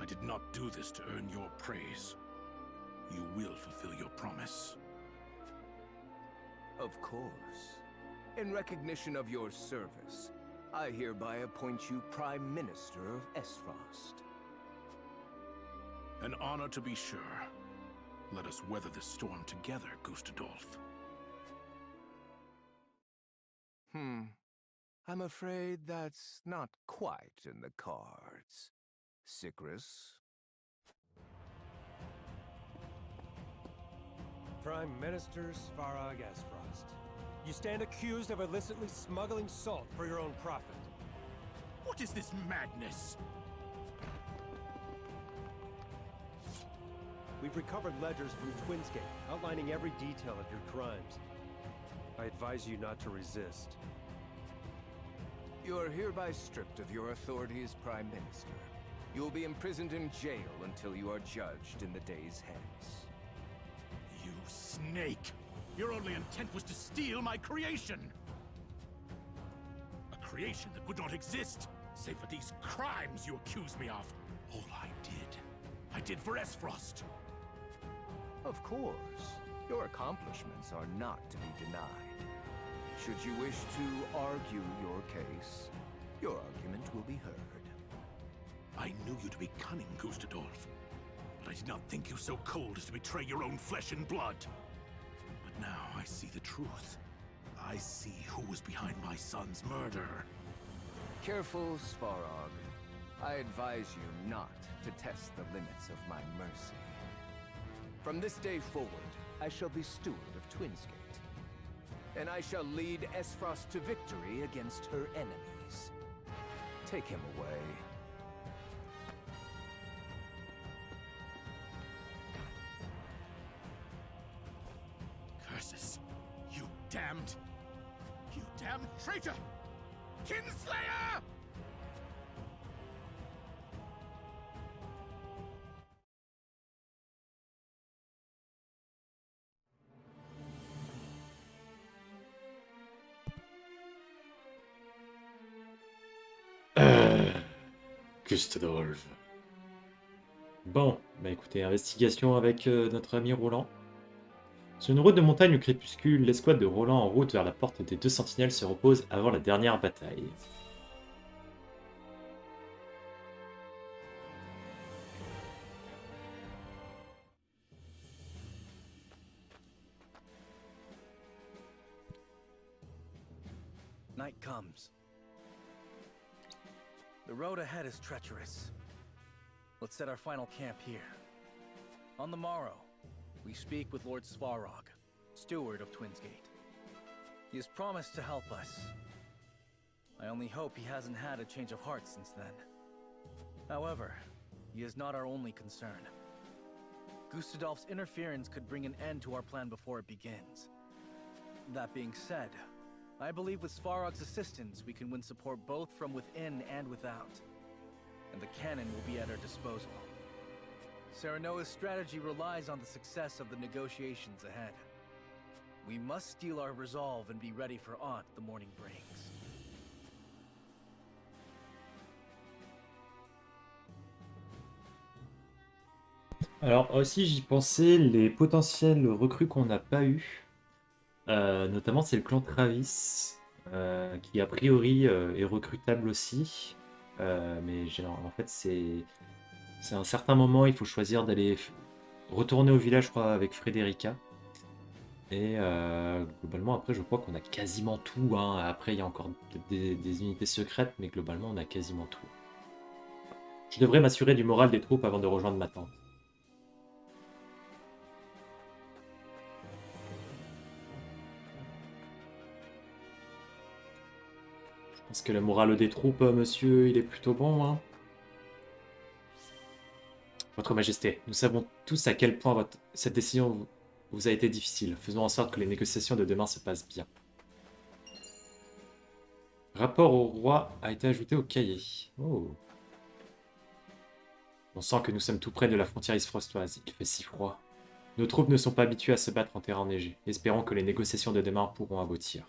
I did not do this to earn your praise. You will fulfill your promise. Of course. In recognition of your service, I hereby appoint you Prime Minister of Esfrost. An honor to be sure. Let us weather this storm together, Gustadolf. I'm afraid that's not quite in the cards. Sigrus? Prime Minister Svarog Esfrost. You stand accused of illicitly smuggling salt for your own profit. What is this madness? We've recovered ledgers from Twinsgate, outlining every detail of your crimes. I advise you not to resist. You are hereby stripped of your authority as Prime Minister. You will be imprisoned in jail until you are judged in the days hence. You snake! Your only intent was to steal my creation! A creation that would not exist, save for these crimes you accuse me of. All I did for Esfrost. Of course. Your accomplishments are not to be denied. Should you wish to argue your case, your argument will be heard. I knew you to be cunning, Gustadolf, but I did not think you so cold as to betray your own flesh and blood. But now I see the truth. I see who was behind my son's murder. Careful, Svarog. I advise you not to test the limits of my mercy. From this day forward, I shall be steward of Twinsgate. And I shall lead Esfrost to victory against her enemies. Take him away. Curses! You damned traitor! Kinslayer! Gustadolf. Bon, bah écoutez, investigation avec notre ami Roland. Sur une route de montagne au crépuscule, l'escouade de Roland en route vers la porte des 2 sentinelles se repose avant la dernière bataille. Night comes. The road ahead is treacherous. Let's set our final camp here. On the morrow, we speak with Lord Svarog, steward of Twinsgate. He has promised to help us. I only hope he hasn't had a change of heart since then. However, he is not our only concern. Gustadolf's interference could bring an end to our plan before it begins. That being said, I believe with Svarog's assistance we can win support both from within and without. and the cannon will be at our disposal. Serenoa's strategy relies on the success of the negotiations ahead. We must steel our resolve and be ready for aught the morning brings. Alors aussi j'y pensais, les potentiels recrues qu'on n'a pas eu, notamment c'est le clan Travis, qui a priori est recrutable aussi, mais en fait c'est à un certain moment il faut choisir d'aller retourner au village, je crois, avec Frédérica. Et globalement après je crois qu'on a quasiment tout, hein. Après il y a encore des unités secrètes, mais globalement on a quasiment tout. Je devrais m'assurer du moral des troupes avant de rejoindre ma tante. Je pense que le moral des troupes, monsieur, il est plutôt bon, hein. Votre Majesté, nous savons tous à quel point cette décision vous a été difficile. Faisons en sorte que les négociations de demain se passent bien. Rapport au roi a été ajouté au cahier. Oh. On sent que nous sommes tout près de la frontière isfrostoise. Il fait si froid. Nos troupes ne sont pas habituées à se battre en terrain enneigé. Espérons que les négociations de demain pourront aboutir.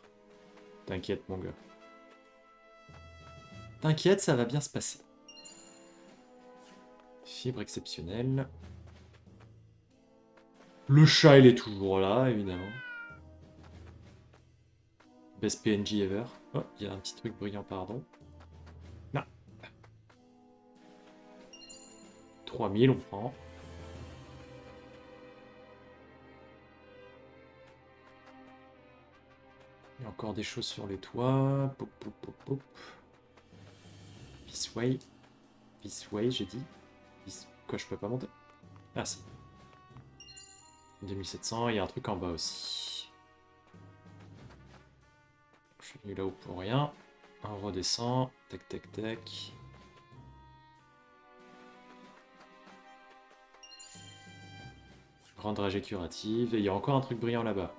T'inquiète, mon gars. T'inquiète, ça va bien se passer. Fibre exceptionnelle. Le chat, il est toujours là, évidemment. Best PNJ ever. Oh, il y a un petit truc brillant, pardon. Non. 3000, on prend. Il y a encore des choses sur les toits. Pop, pop, pop, pop. This way. This way, j'ai dit. Quoi, je peux pas monter? Ah, si. 2700, il y a un truc en bas aussi. Je suis venu là-haut pour rien. On redescend. Tac, tac, tac. Grande dragée curative. Et il y a encore un truc brillant là-bas.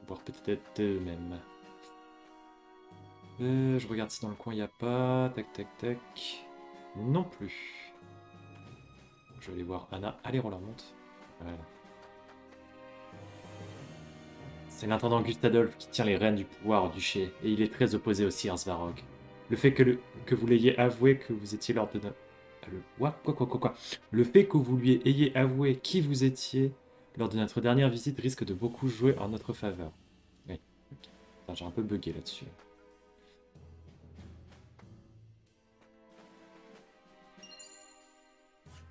Voire peut-être même. Je regarde si dans le coin il n'y a pas. Tac, tac, tac. Non plus. Je vais aller voir Anna. Allez, Roland, monte. Voilà. C'est l'intendant Gustadolf qui tient les rênes du pouvoir au duché, et il est très opposé au sire Svarog. Le fait que vous l'ayez avoué que vous étiez lors de notre... Quoi. Le fait que vous lui ayez avoué qui vous étiez lors de notre dernière visite risque de beaucoup jouer en notre faveur. Oui. Okay. J'ai un peu bugué là-dessus.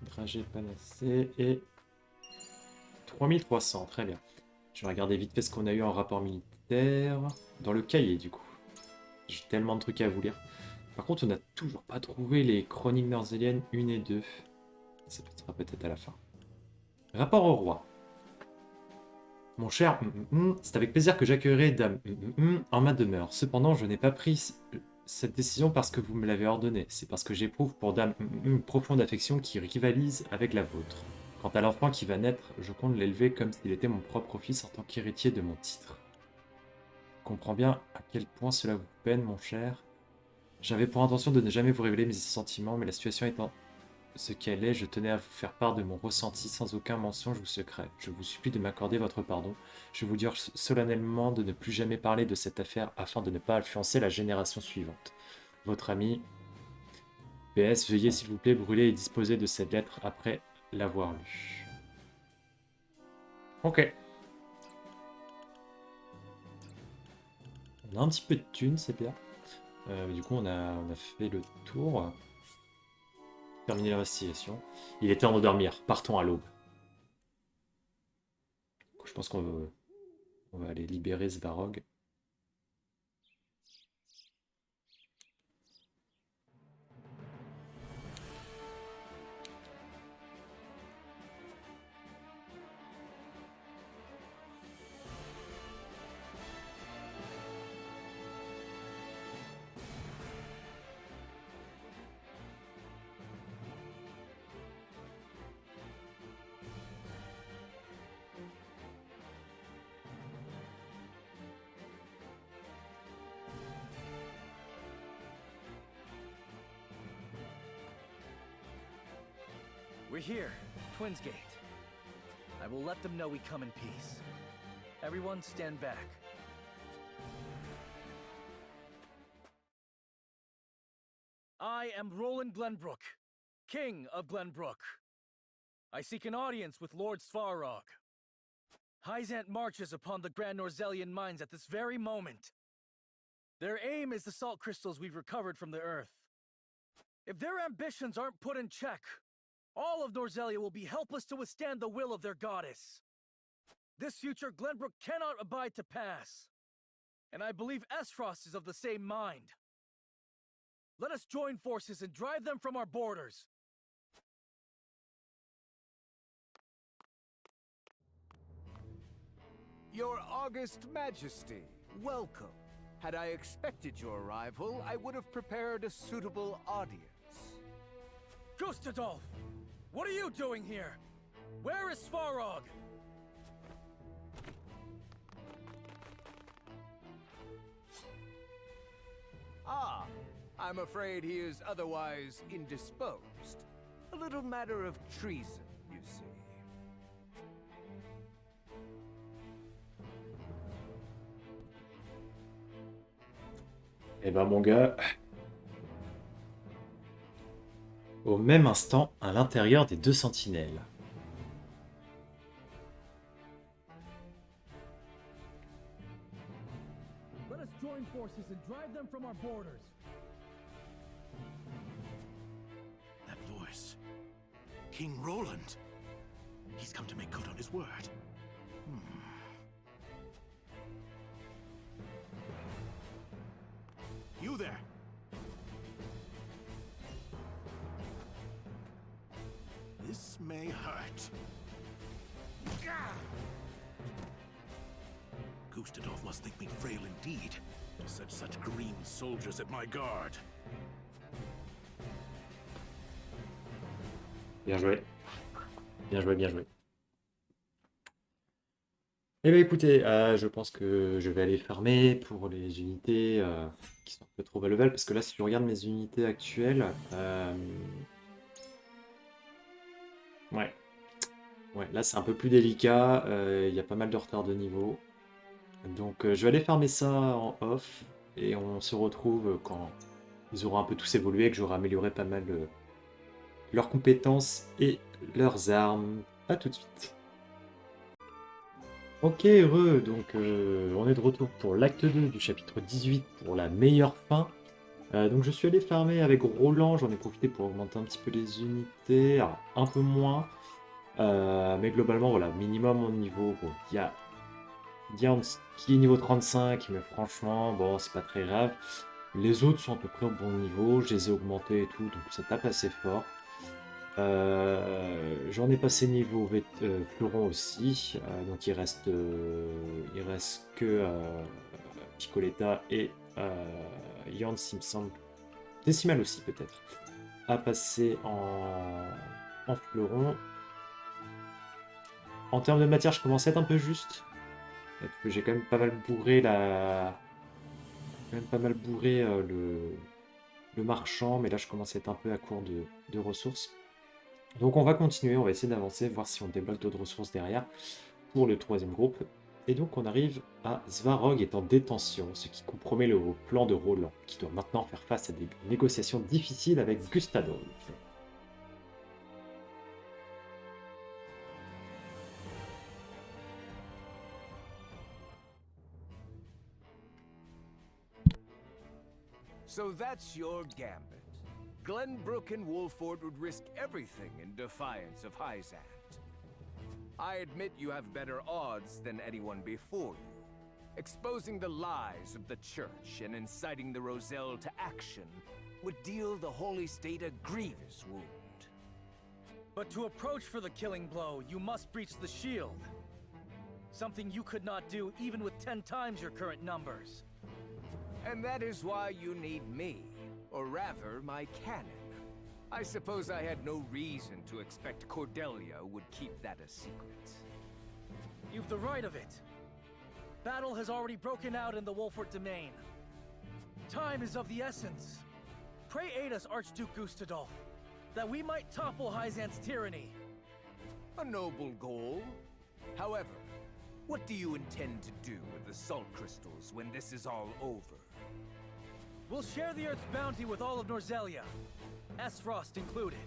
Dragée panacée et 3300, très bien. Je vais regarder vite fait ce qu'on a eu en rapport militaire dans le cahier du coup. J'ai tellement de trucs à vous lire. Par contre, on n'a toujours pas trouvé les chroniques norzéliennes 1 et 2. Ça sera peut-être à la fin. Rapport au roi. Mon cher, c'est avec plaisir que j'accueillerai dame en ma demeure. Cependant, je n'ai pas pris cette décision parce que vous me l'avez ordonnée. C'est parce que j'éprouve pour dame une profonde affection qui rivalise avec la vôtre. Quant à l'enfant qui va naître, je compte l'élever comme s'il était mon propre fils en tant qu'héritier de mon titre. Je comprends bien à quel point cela vous peine, mon cher. J'avais pour intention de ne jamais vous révéler mes sentiments, mais la situation étant ce qu'elle est, je tenais à vous faire part de mon ressenti sans aucun mensonge ou secret. Je vous supplie de m'accorder votre pardon. Je vous dis solennellement de ne plus jamais parler de cette affaire afin de ne pas influencer la génération suivante. Votre ami PS, veuillez s'il vous plaît brûler et disposer de cette lettre après l'avoir lue. Ok. On a un petit peu de thunes, c'est bien. Du coup, on a fait le tour. Terminer l'investigation. Il est temps de dormir. Partons à l'aube. Je pense qu'on va aller libérer Svarog. We're here, Twinsgate. I will let them know we come in peace. Everyone stand back. I am Roland Glenbrook, King of Glenbrook. I seek an audience with Lord Svarog. Hyzantais marches upon the Grand Norzelian mines at this very moment. Their aim is the salt crystals we've recovered from the Earth. If their ambitions aren't put in check, all of Norzelia will be helpless to withstand the will of their goddess. This future Glenbrook cannot abide to pass. And I believe Esfrost is of the same mind. Let us join forces and drive them from our borders. Your August Majesty, welcome. Had I expected your arrival, I would have prepared a suitable audience. Gustadolf! What are you doing here? Where is Svarog? Ah, I'm afraid he is otherwise indisposed. A little matter of treason, you see. Eh ben mon gars, au même instant, à l'intérieur des deux sentinelles. Let us join forces and drive them from our borders. That voice. King Roland. He's come to make good on his word. You there! This may hurt. Gustadolf must think me frail indeed, to set such green soldiers at my guard. Bien joué. Bien joué, bien joué. Eh bien écoutez, je pense que je vais aller farmer pour les unités qui sont un peu trop bas level, parce que là si je regarde mes unités actuelles, ouais, là c'est un peu plus délicat, il y a pas mal de retard de niveau, donc je vais aller farmer ça en off, et on se retrouve quand ils auront un peu tous évolué, que j'aurai amélioré pas mal leurs compétences et leurs armes. A tout de suite. Ok, heureux, donc on est de retour pour l'acte 2 du chapitre 18 pour la meilleure fin. Donc je suis allé farmer avec Roland, j'en ai profité pour augmenter un petit peu les unités, alors un peu moins, mais globalement voilà, minimum au niveau, bon, il y a Diane qui est niveau 35, mais franchement, bon, c'est pas très grave. Les autres sont à peu près au bon niveau, je les ai augmentés et tout, donc ça tape assez fort. J'en ai passé niveau fleuron aussi, donc il reste que Piccoletta et Jans, il me semble, Décimal aussi peut-être, à passer en fleuron. En termes de matière, je commence à être un peu juste, parce que j'ai quand même pas mal bourré le marchand, mais là je commence à être un peu à court de ressources. Donc on va continuer, on va essayer d'avancer, voir si on débloque d'autres ressources derrière pour le troisième groupe. Et donc on arrive à Svarog est en détention, ce qui compromet le plan de Roland, qui doit maintenant faire face à des négociations difficiles avec Gustadolf. So that's your gambit. Glenbrook and Wolffort would risk everything in defiance of Hyzantais. I admit you have better odds than anyone before you. Exposing the lies of the Church and inciting the Roselle to action would deal the Holy State a grievous wound. But to approach for the killing blow, you must breach the shield. Something you could not do even with 10 times your current numbers. And that is why you need me. Or rather, my cannon. I suppose I had no reason to expect Cordelia would keep that a secret. You've the right of it. Battle has already broken out in the Wolffort domain. Time is of the essence. Pray aid us, Archduke Gustadolf. that we might topple Hyzantais' tyranny. A noble goal. However, what do you intend to do with the salt crystals when this is all over? We'll share the Earth's bounty with all of Norzelia, Esfrost included.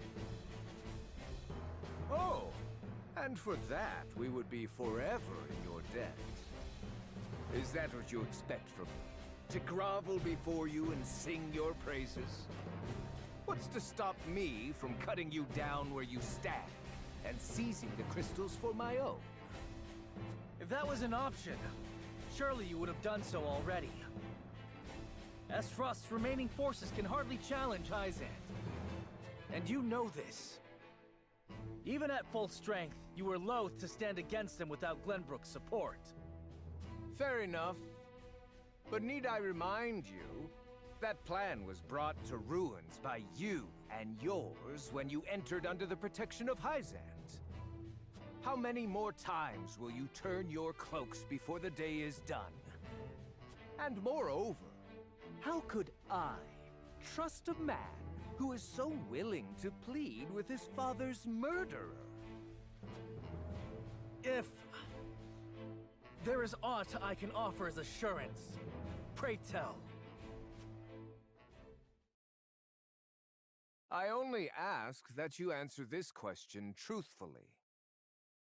Oh, and for that, we would be forever in your debt. Is that what you expect from me? To grovel before you and sing your praises? What's to stop me from cutting you down where you stand and seizing the crystals for my own? If that was an option, surely you would have done so already. Esfrost's remaining forces can hardly challenge Hyzantais. And you know this. Even at full strength, you were loath to stand against them without Glenbrook's support. Fair enough. But need I remind you, that plan was brought to ruins by you and yours when you entered under the protection of Hyzantais. How many more times will you turn your cloaks before the day is done? And moreover, how could I trust a man who is so willing to plead with his father's murderer? If there is aught I can offer as assurance, pray tell. I only ask that you answer this question truthfully.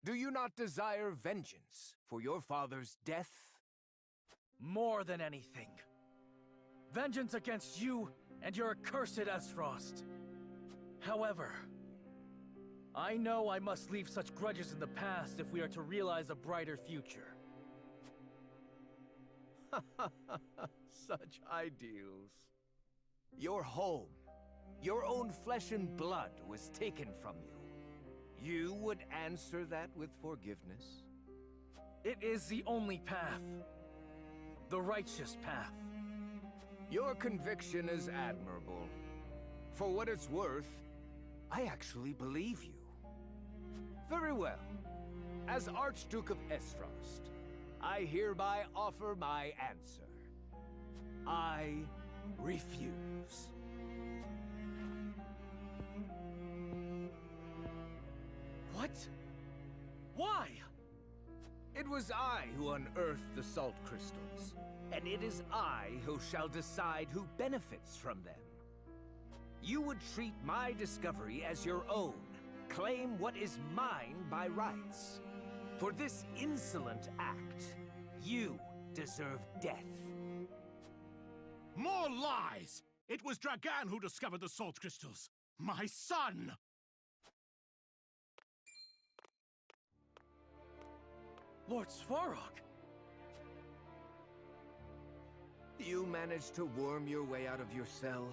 Do you not desire vengeance for your father's death? More than anything. Vengeance against you and your accursed Esfrost. However, I know I must leave such grudges in the past if we are to realize a brighter future. Such ideals. Your home, your own flesh and blood was taken from you. You would answer that with forgiveness? It is the only path. The righteous path. Your conviction is admirable. For what it's worth, I actually believe you. Very well. As Archduke of Esfrost, I hereby offer my answer. I refuse. What? Why? It was I who unearthed the salt crystals, and it is I who shall decide who benefits from them. You would treat my discovery as your own, claim what is mine by rights. For this insolent act, you deserve death. More lies! It was Dragan who discovered the salt crystals. My son! Lord Svarog! You managed to worm your way out of your cell.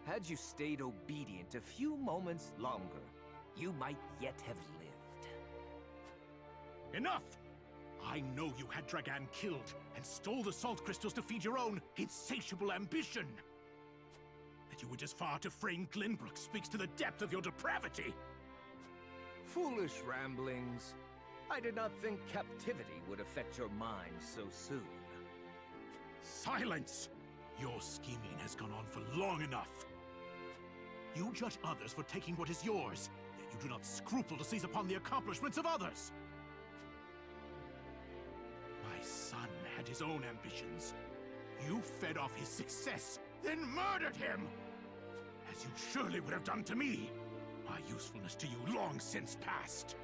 Had you stayed obedient a few moments longer, you might yet have lived. Enough! I know you had Dragan killed and stole the salt crystals to feed your own insatiable ambition. That you went as far to frame Glenbrook speaks to the depth of your depravity. Foolish ramblings. I did not think captivity would affect your mind so soon. Silence! Your scheming has gone on for long enough. You judge others for taking what is yours, yet you do not scruple to seize upon the accomplishments of others. My son had his own ambitions. You fed off his success, then murdered him! As you surely would have done to me. My usefulness to you long since past.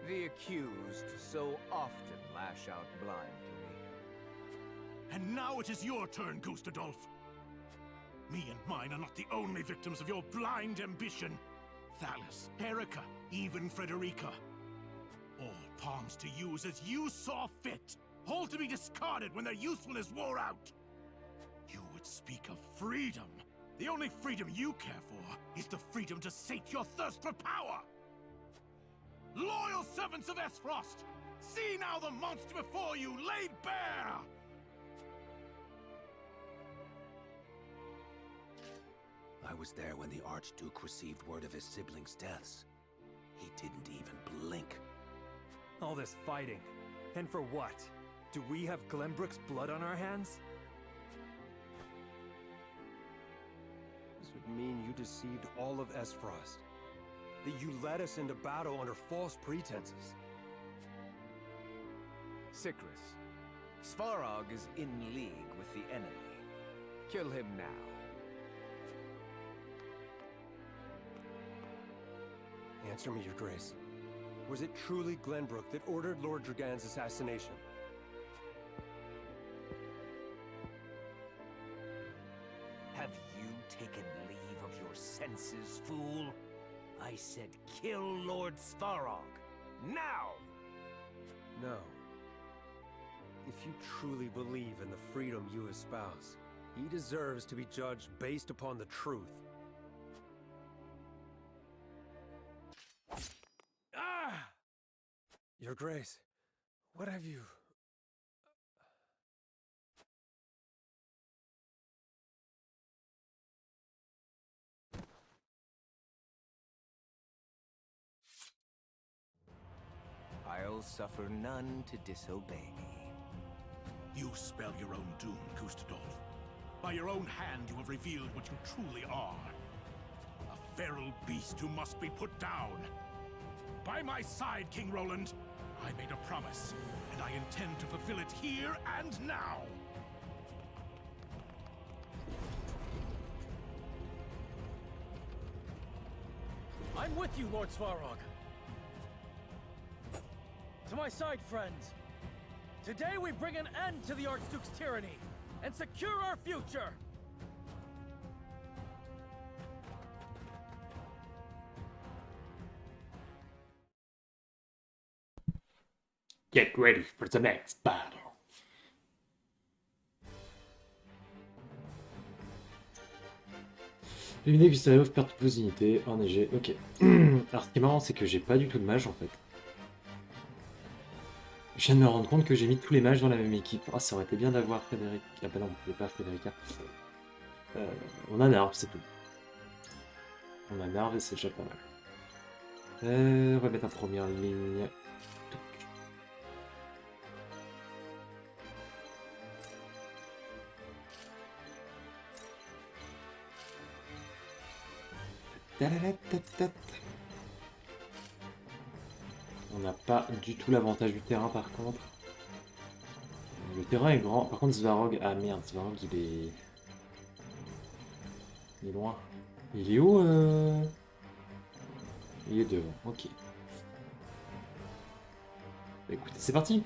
The accused so often lash out blindly. And now it is your turn, Gustadolf. Me and mine are not the only victims of your blind ambition. Thalis, Erica, even Frédérica. All pawns to use as you saw fit. All to be discarded when their usefulness wore out. You would speak of freedom. The only freedom you care for is the freedom to sate your thirst for power. Loyal servants of Esfrost, see now the monster before you laid bare! I was there when the Archduke received word of his siblings' deaths. He didn't even blink. All this fighting. And for what? Do we have Glenbrook's blood on our hands? mean you deceived all of Esfrost? That you led us into battle under false pretenses? Cycrus, Svarog is in league with the enemy. Kill him now. Answer me, Your Grace. Was it truly Glenbrook that ordered Lord Dragan's assassination? Have you taken leave of your senses, fool? I said kill Lord Svarog. Now! No. If you truly believe in the freedom you espouse, he deserves to be judged based upon the truth. Ah! Your Grace, what have you... I'll suffer none to disobey me. You spell your own doom, Gustadolf. By your own hand you have revealed what you truly are. A feral beast who must be put down. By my side, King Roland, I made a promise, and I intend to fulfill it here and now. I'm with you, Lord Svarog. To my side, friends. Today we bring an end to the Archduke's tyranny and secure our future. Get ready for the next battle. Éliminez Gustave, perdre toutes vos unités, enneigé, ok. Alors ce qui est marrant, c'est que j'ai pas du tout de mage en fait. Je viens de me rendre compte que j'ai mis tous les mages dans la même équipe. Ah, ça aurait été bien d'avoir Frédérica. Ah bah non, on pouvait pas Frédérica. On a Narve, c'est tout. On a Narve et c'est déjà pas mal. On va mettre en première ligne. On n'a pas du tout l'avantage du terrain par contre. Le terrain est grand. Par contre Svarog... Ah merde, Svarog il est... Il est loin. Il est où Il est devant, ok. Bah, écoutez, c'est parti.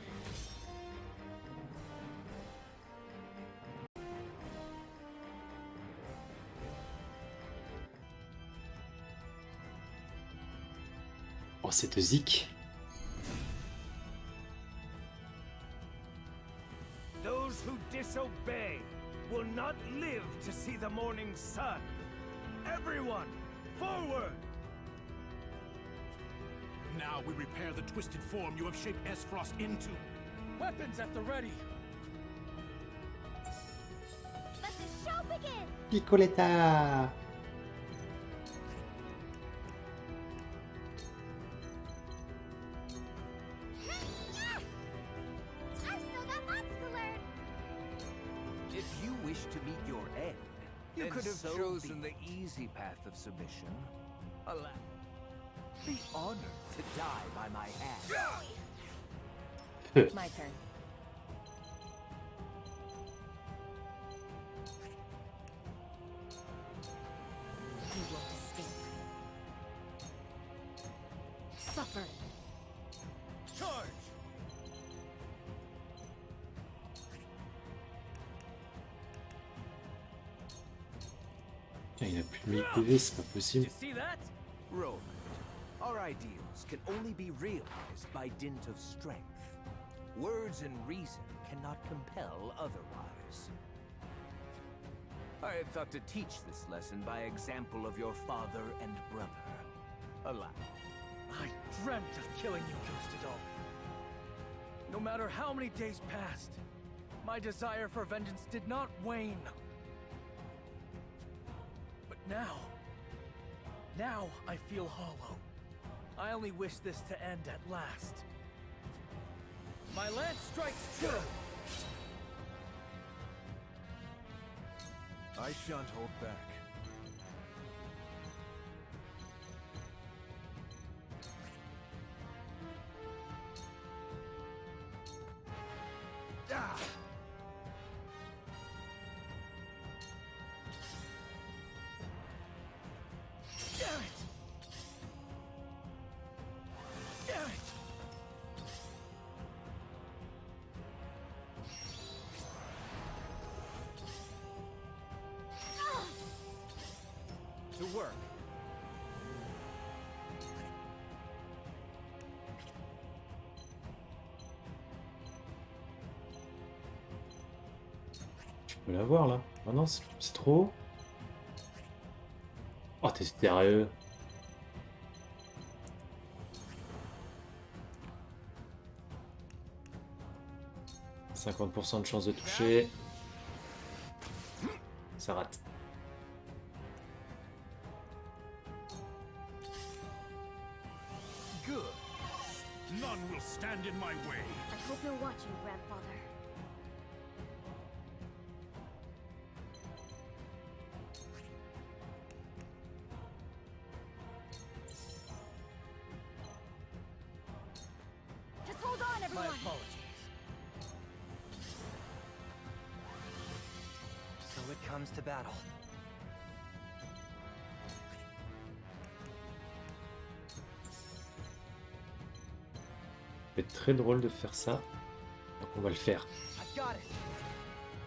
Oh, cette zik. Those who disobey will not live to see the morning sun. Everyone, forward! Now we repair the twisted form you have shaped Esfrost into. Weapons at the ready. Let the show begin! Piccoletta. I've still got lots to learn! If you wish to meet your end, you Then could have so chosen be the easy path of submission. Alas, be honored to die by my hand. My turn. You won't escape. Suffer. Charge! Putain, il a plus de 1000 PV, c'est pas Did possible. you see that? Roland, our ideals can only be realized by dint of strength. Words and reason cannot compel otherwise. I had thought to teach this lesson by example of your father and brother. Alas, I dreamt of killing you, Gustadolf. No matter how many days passed, my desire for vengeance did not wane. But now I feel hollow. I only wish this to end at last. My lance strikes true! I shan't hold back. To work. Tu peux l'avoir là. Ah non, c'est trop haut. Oh, t'es sérieux? « 50% de chance de toucher. » Ça rate. Good. None will stand in my way. I hope you're watching, grandfather. Just hold on, My everyone. apologies. So it comes to battle. Ça va être très drôle de faire ça. Donc on va le faire. I got it.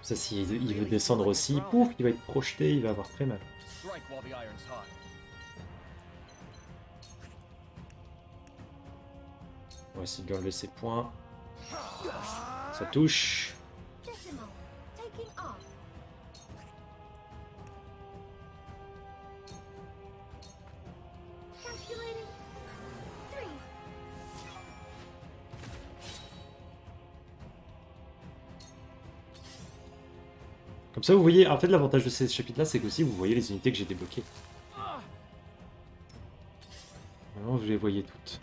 Ça, s'il veut descendre aussi, pouf, il va être projeté, il va avoir très mal. Strike while the iron's hot. On va essayer de lui enlever ses points. Ça touche. Decimal. Taking off. Calculating. 3. Comme ça, vous voyez, en fait, l'avantage de ces chapitres-là, c'est qu'aussi, vous voyez les unités que j'ai débloquées. Maintenant, vous les voyez toutes.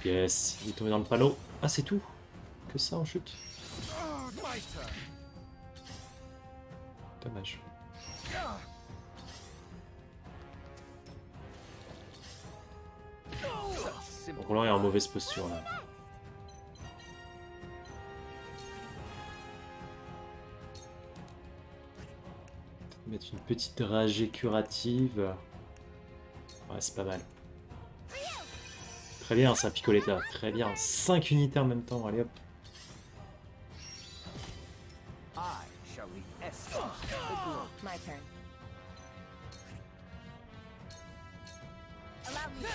Yes, il est tombé dans le panneau. Ah, c'est tout? Que ça en chute? Dommage. Roland est en mauvaise posture, là. Mettre une petite ragée curative. Ouais, c'est pas mal. Très bien, ça, Picoletta. Très bien. 5 unités en même temps. Allez hop. I shall lead Escouade, the bourg. My turn. Allow me.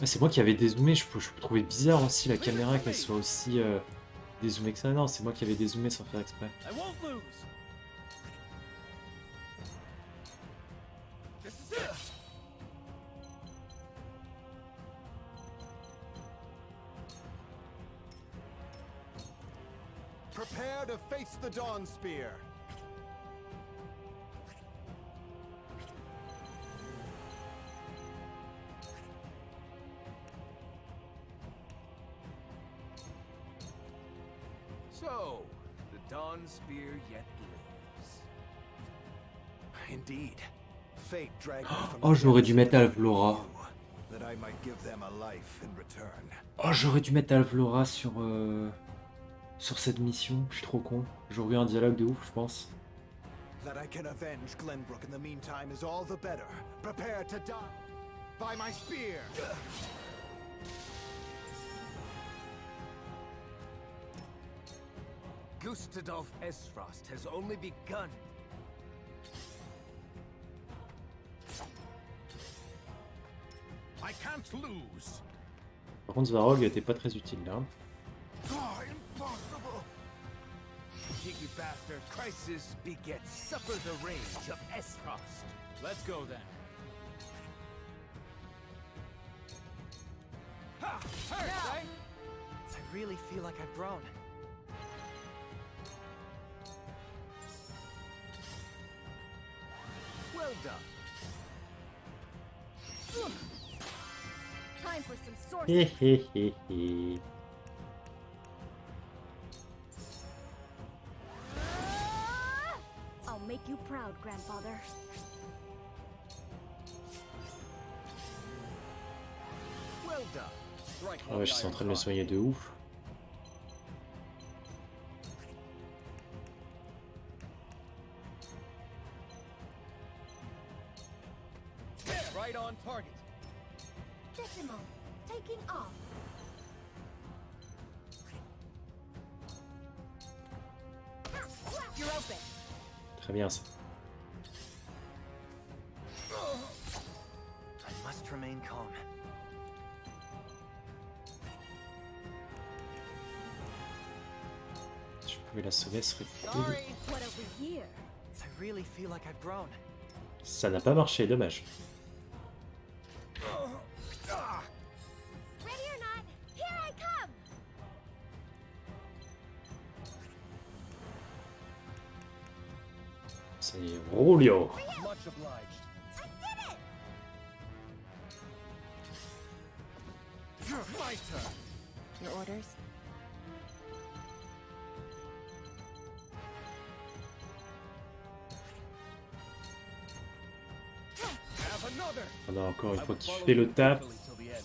Ah, c'est moi qui avais dézoomé. Je trouvais bizarre aussi la caméra qu'elle soit aussi dézoomée que ça. Non, c'est moi qui avais dézoomé sans faire exprès. I won't lose. This is it. Prepare to face the Dawn Spear. So, the Dawn Spear yet lives. Indeed. Fate dragged me from Oh, j'aurais dû mettre Alvlora. that I might give them a life in return. Oh, j'aurais dû mettre Alvlora sur cette mission. Je suis trop con. J'aurais eu un dialogue de ouf, je pense. That I can avenge Glenbrook in the meantime is all the better. Prepare to die by my spear. Gustadolf Esfrost has only begun. I can't lose. Par contre, Svarog était pas très utile là. Oh, impossible! Cheeky bastard, crisis begets suffer the rage of Esfrost. Let's go then. Ha! Hurts, eh? I really feel like I've grown. Well done. Time for some sorcery. Hé hé hé hé. I'll make you proud, grandfather. Well done. Ah ouais, je suis en train de me soigner de ouf. Right on target. Decimal. Taking off. You're open. Très bien ça. I must remain calm. Si je pouvais la sauver, ce serait cool. Sorry. What over here? I really feel like I've grown. Ça n'a pas marché, dommage. Ready or not, here I come. Ça y est, Roulio. Much obliged. I did it. My turn. Your orders? Have another. On a encore une I fois will qui follow fait you le taf. faithfully till the end.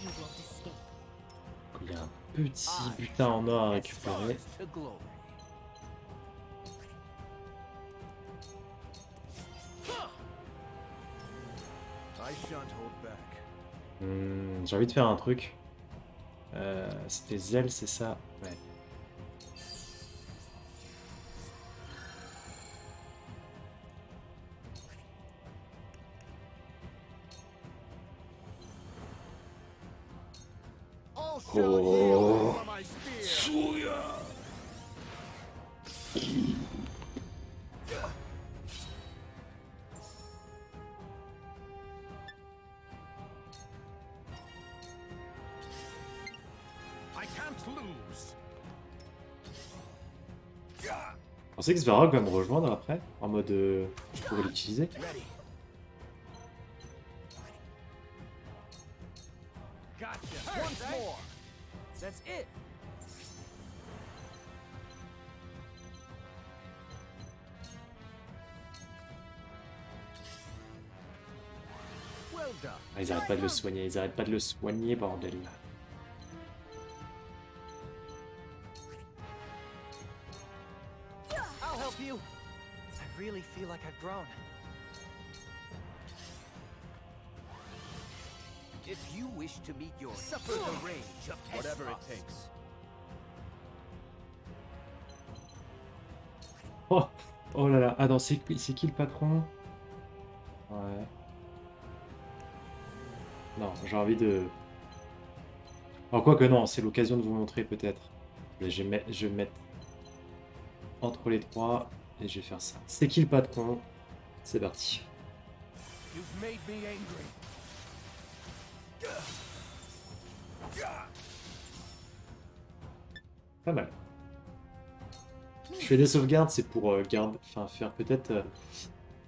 You won't escape. Il y a un petit butin en or à récupérer. To glory. I shan't hold back. J'ai envie de faire un truc. C'était zèle, c'est ça? Ouais. All shall yield Oh. before my spear. I can't lose. Je pensais que Svarog va me rejoindre après, en mode je pourrais l'utiliser. Ready. Gotcha. Once more. That's it. Well done. Ah, ils arrêtent pas de le soigner, ils arrêtent pas de le soigner, bordel. I'll help you. I really feel like I've grown. If you wish to meet your suffer the rage of Whatever it Essos. takes. Oh, oh là là, ah non, c'est qui le patron? Ouais. Non, j'ai envie de... Alors quoi que non, c'est l'occasion de vous montrer peut-être. Mais je vais me mettre entre les trois et je vais faire ça. C'est qui le patron? C'est parti. You've made me angry. Pas mal. Je fais des sauvegardes, c'est pour faire peut-être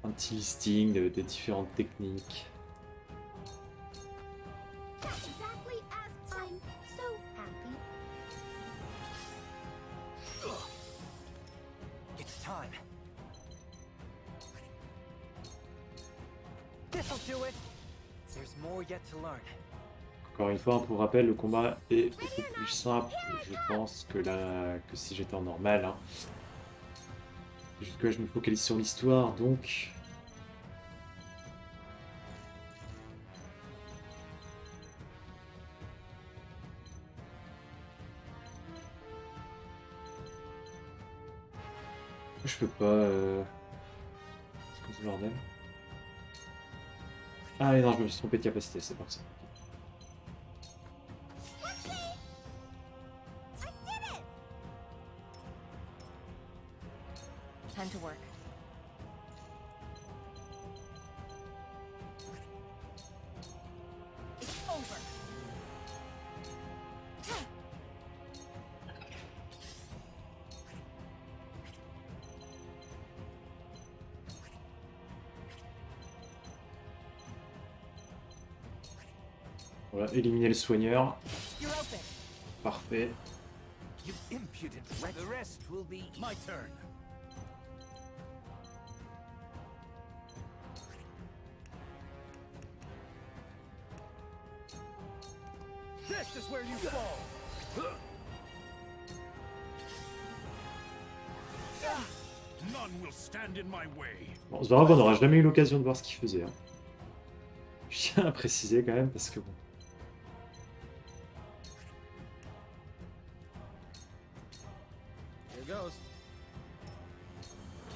un petit listing des différentes techniques. Exactly as I'm so happy. It's time. This'll do it. There's more yet to learn. Encore une fois, pour rappel, le combat est beaucoup plus simple, je pense, que si j'étais en normal. Hein. Jusque là, je me focalise sur l'histoire, donc... Je peux pas... C'est quoi ce bordel? Ah mais non, je me suis trompé de capacité, c'est pour ça. Time to work. It's over. Voilà, éliminer le soigneur. You're open. Parfait. You impudent wretch. The rest will be My turn. This is where you fall. None will stand in my way. Bon, c'est pas grave, on n'aura jamais eu l'occasion de voir ce qu'il faisait. Hein. Je tiens à préciser quand même, parce que bon... Here goes.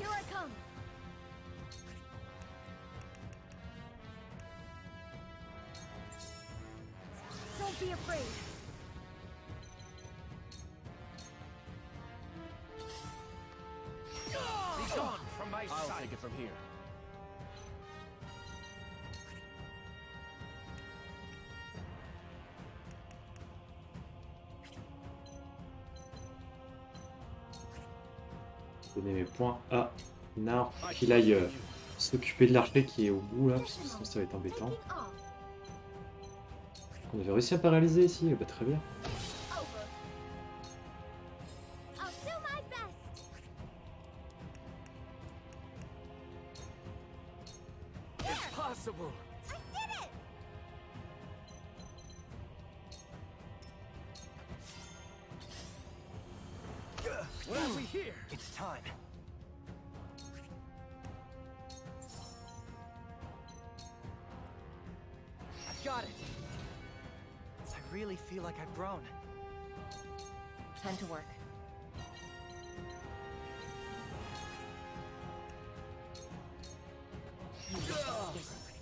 Here I come. Don't be afraid. Be gone from my I'll sight. take it from here. Donner mes points à Nar qu'il aille s'occuper de l'archer qui est au bout là, parce que sinon ça va être embêtant. On avait réussi à paralyser ici, bah, très bien. I'll do my best. It's possible. I did it. What have we here? It's time. I've got it. I really feel like I've grown. Time to work.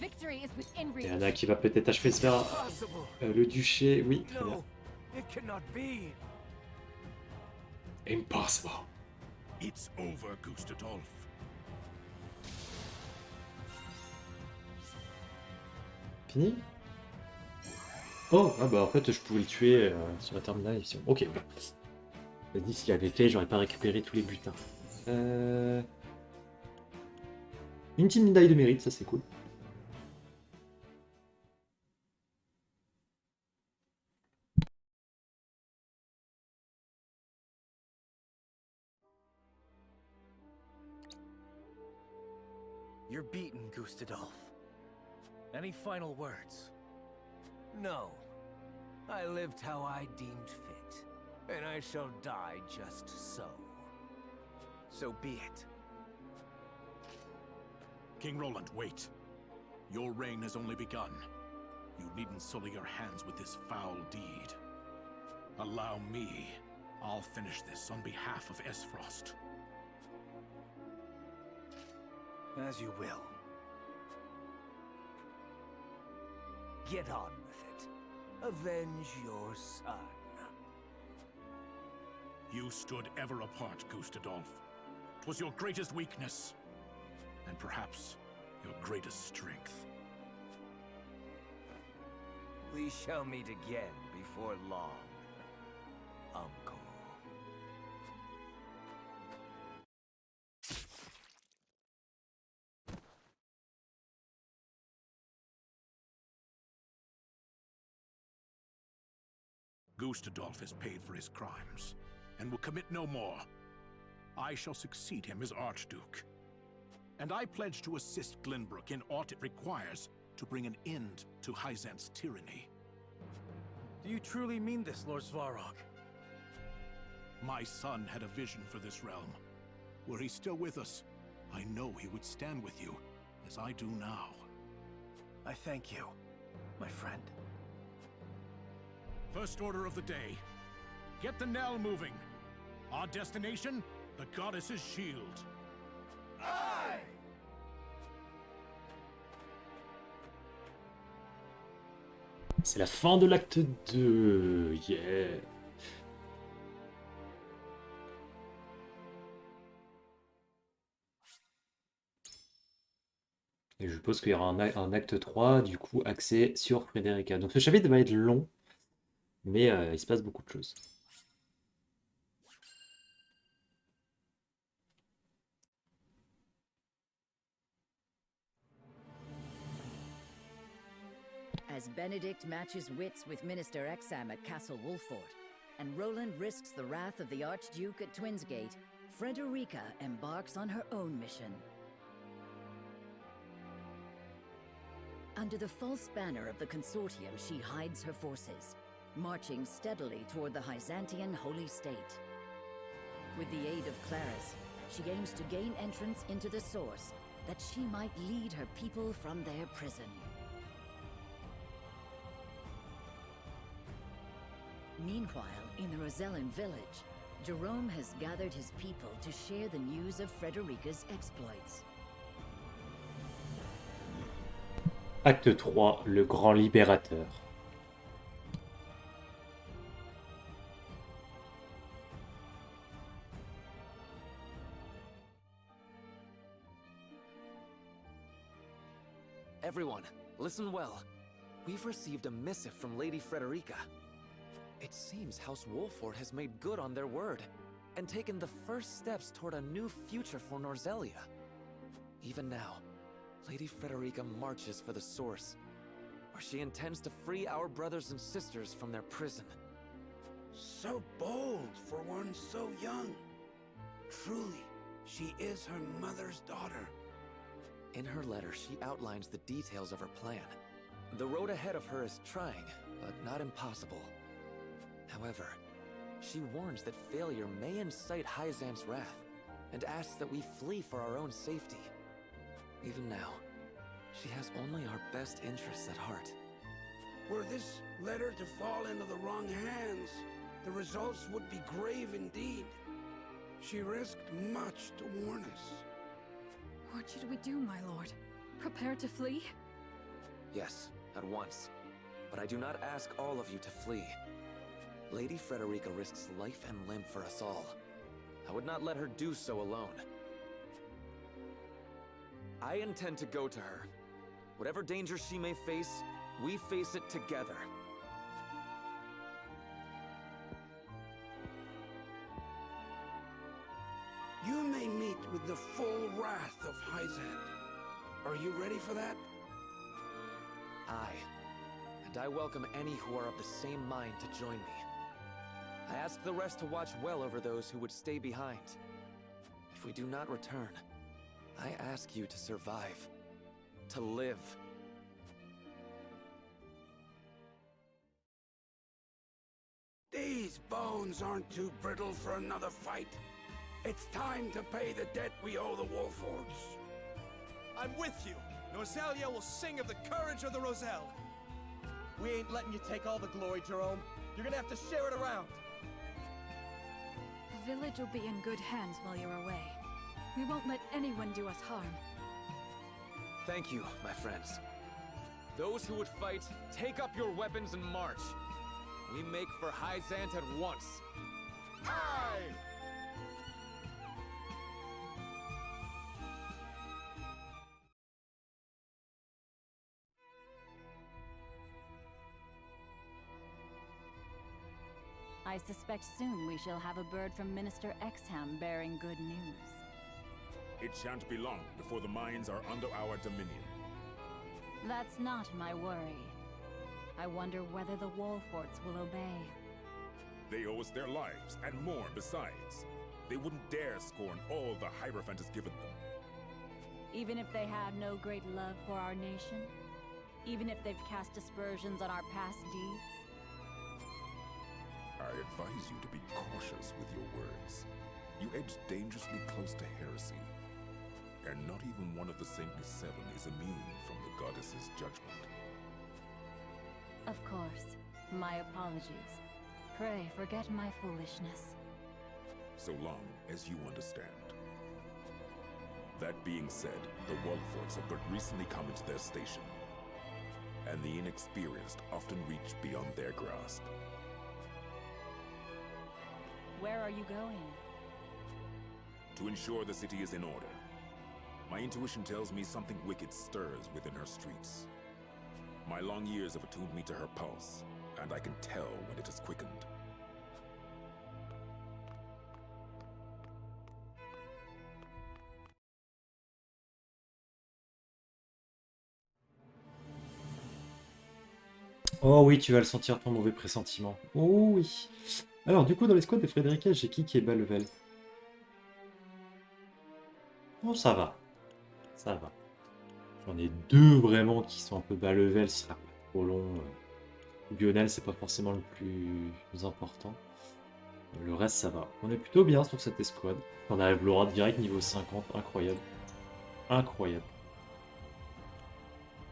Victory is within Il y reach. en a qui va peut-être achever de faire le duché, oui, très bien. No, it cannot be. Impossible. It's over, Gustadolf. Fini? Oh, ah bah en fait je pouvais le tuer sur la terminale ici. Ok, bon. Je me dis s'il avait fait, j'aurais pas récupéré tous les butins. Une petite médaille de mérite, ça c'est cool. You're beaten, Gustadolf. Any final words? No. I lived how I deemed fit, and I shall die just so. So be it. King Roland, wait. Your reign has only begun. You needn't sully your hands with this foul deed. Allow me. I'll finish this on behalf of Esfrost. As you will. Get on with it. Avenge your son. You stood ever apart, Gustadolf. 'Twas your greatest weakness, and perhaps your greatest strength. We shall meet again before long, Uncle. Gustadolf has paid for his crimes, and will commit no more. I shall succeed him as Archduke. And I pledge to assist Glenbrook in aught it requires to bring an end to Hyzantais' tyranny. Do you truly mean this, Lord Svarog? My son had a vision for this realm. Were he still with us, I know he would stand with you, as I do now. I thank you, my friend. First order of the day. Get the knell moving. Our destination, the goddess's shield. Aye! C'est la fin de l'acte 2. Yeah. Et je suppose qu'il y aura un acte 3, du coup, axé sur Frédérica. Donc ce chapitre va être long, mais il se passe beaucoup de choses. As Benedict matches wits with Minister Exam at Castle Wolffort, and Roland risks the wrath of the Archduke at Twinsgate, Frédérica embarks on her own mission. Under the false banner of the Consortium, she hides her forces. marching steadily toward the Hyzantian holy state. With the aid of Claris, she aims to gain entrance into the source, that she might lead her people from their prison. Meanwhile, in the Rosellan village, Jerome has gathered his people to share the news of Frédérica's exploits. Acte 3, le grand libérateur. Everyone, listen well. We've received a missive from Lady Frédérica. It seems House Wolffort has made good on their word, and taken the first steps toward a new future for Norzelia. Even now, Lady Frédérica marches for the source, where she intends to free our brothers and sisters from their prison. So bold for one so young. Truly, she is her mother's daughter. In her letter, she outlines the details of her plan. The road ahead of her is trying, but not impossible. However, she warns that failure may incite Hyzant's wrath, and asks that we flee for our own safety. Even now, she has only our best interests at heart. Were this letter to fall into the wrong hands, the results would be grave indeed. She risked much to warn us. What should we do, my lord? Prepare to flee? Yes, at once. But I do not ask all of you to flee. Lady Frédérica risks life and limb for us all. I would not let her do so alone. I intend to go to her. Whatever danger she may face, we face it together. You may meet with the full wrath of Hyzant. Are you ready for that? Aye. And I welcome any who are of the same mind to join me. I ask the rest to watch well over those who would stay behind. If we do not return, I ask you to survive. To live. These bones aren't too brittle for another fight. It's time to pay the debt we owe the Wolfforts. I'm with you. Norzelia will sing of the courage of the Roselle. We ain't letting you take all the glory, Jerome. You're gonna have to share it around. The village will be in good hands while you're away. We won't let anyone do us harm. Thank you, my friends. Those who would fight, take up your weapons and march. We make for Hyzant at once. Aye! I suspect soon we shall have a bird from Minister Exham bearing good news. It shan't be long before the mines are under our dominion. That's not my worry. I wonder whether the Wolfforts will obey. They owe us their lives, and more besides. They wouldn't dare scorn all the Hierophant has given them. Even if they have no great love for our nation? Even if they've cast aspersions on our past deeds? I advise you to be cautious with your words. You edge dangerously close to heresy. And not even one of the Saintly Seven is immune from the goddess's judgment. Of course. My apologies. Pray forget my foolishness. So long as you understand. That being said, the Wolfforts have but recently come into their station. And the inexperienced often reach beyond their grasp. Where are you going? To ensure the city is in order. My intuition tells me something wicked stirs within her streets. My long years have attuned me to her pulse, and I can tell when it is quickened. Oh oui, tu vas le sentir, ton mauvais pressentiment. Oh oui. Alors, du coup, dans l'escouade de Frédérica, j'ai qui est bas level? Bon, ça va. Ça va. J'en ai deux vraiment qui sont un peu bas level, ce sera pas trop long. Lionel, c'est pas forcément le plus important. Le reste, ça va. On est plutôt bien sur cette escouade. On arrive Laura direct niveau 50. Incroyable. Incroyable.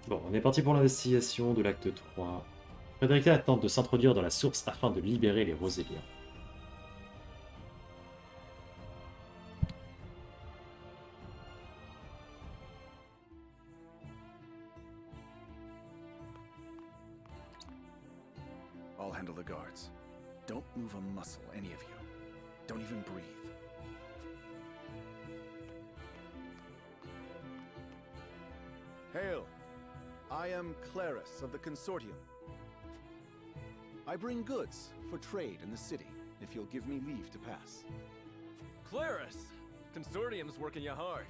Bon, on est parti pour l'investigation de l'acte 3. Frédérica tente de s'introduire dans la source afin de libérer les Roséliens. I'll handle the guards. Don't move a muscle, any of you. Don't even breathe. Hail! I am Clarus of the Consortium. I bring goods for trade in the city, if you'll give me leave to pass. Clarus! Consortium's working you hard.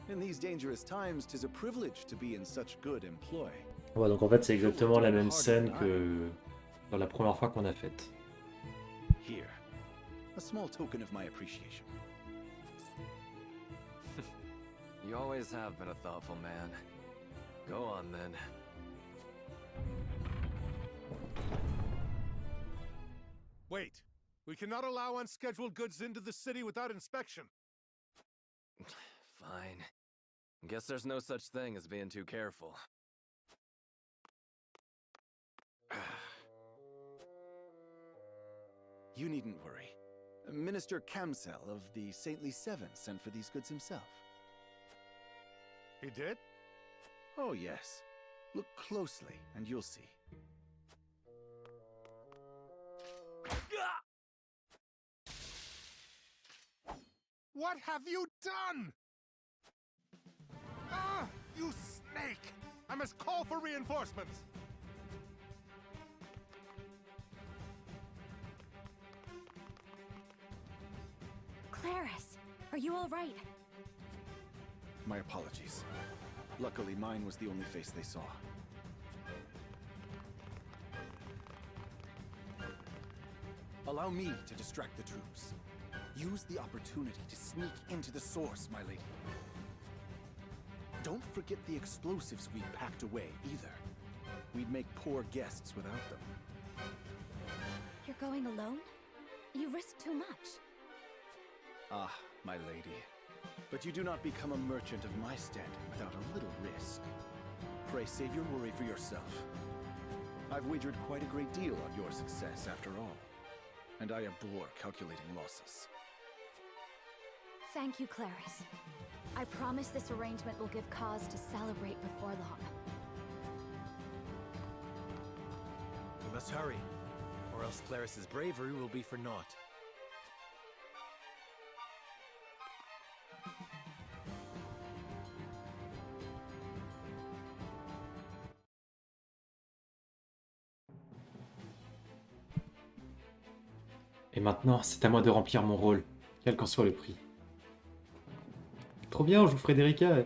In these dangerous times, 'tis a privilege to be in such good employ. Ouais, donc en fait, c'est exactement la même scène que dans la première fois qu'on a faite. Here, a small token of my appreciation. You always have been a thoughtful man. Go on then. Wait. We cannot allow unscheduled goods into the city without inspection. Fine. Guess there's no such thing as being too careful. You needn't worry. Minister Camsel of the Saintly Seven sent for these goods himself. He did? Oh, yes. Look closely, and you'll see. What have you done? Ah, you snake! I must call for reinforcements. Clarus, are you all right? My apologies. Luckily, mine was the only face they saw. Allow me to distract the troops. Use the opportunity to sneak into the source, my lady. Don't forget the explosives we packed away, either. We'd make poor guests without them. You're going alone? You risk too much. Ah, my lady. But you do not become a merchant of my standing without a little risk. Pray save your worry for yourself. I've wagered quite a great deal on your success, after all. And I abhor calculating losses. Thank you, Clarus. I promise this arrangement will give cause to celebrate before long. We must hurry, or else Clarus's bravery will be for naught. Et maintenant, c'est à moi de remplir mon rôle, quel qu'en soit le prix. Trop bien, on joue Frédérica.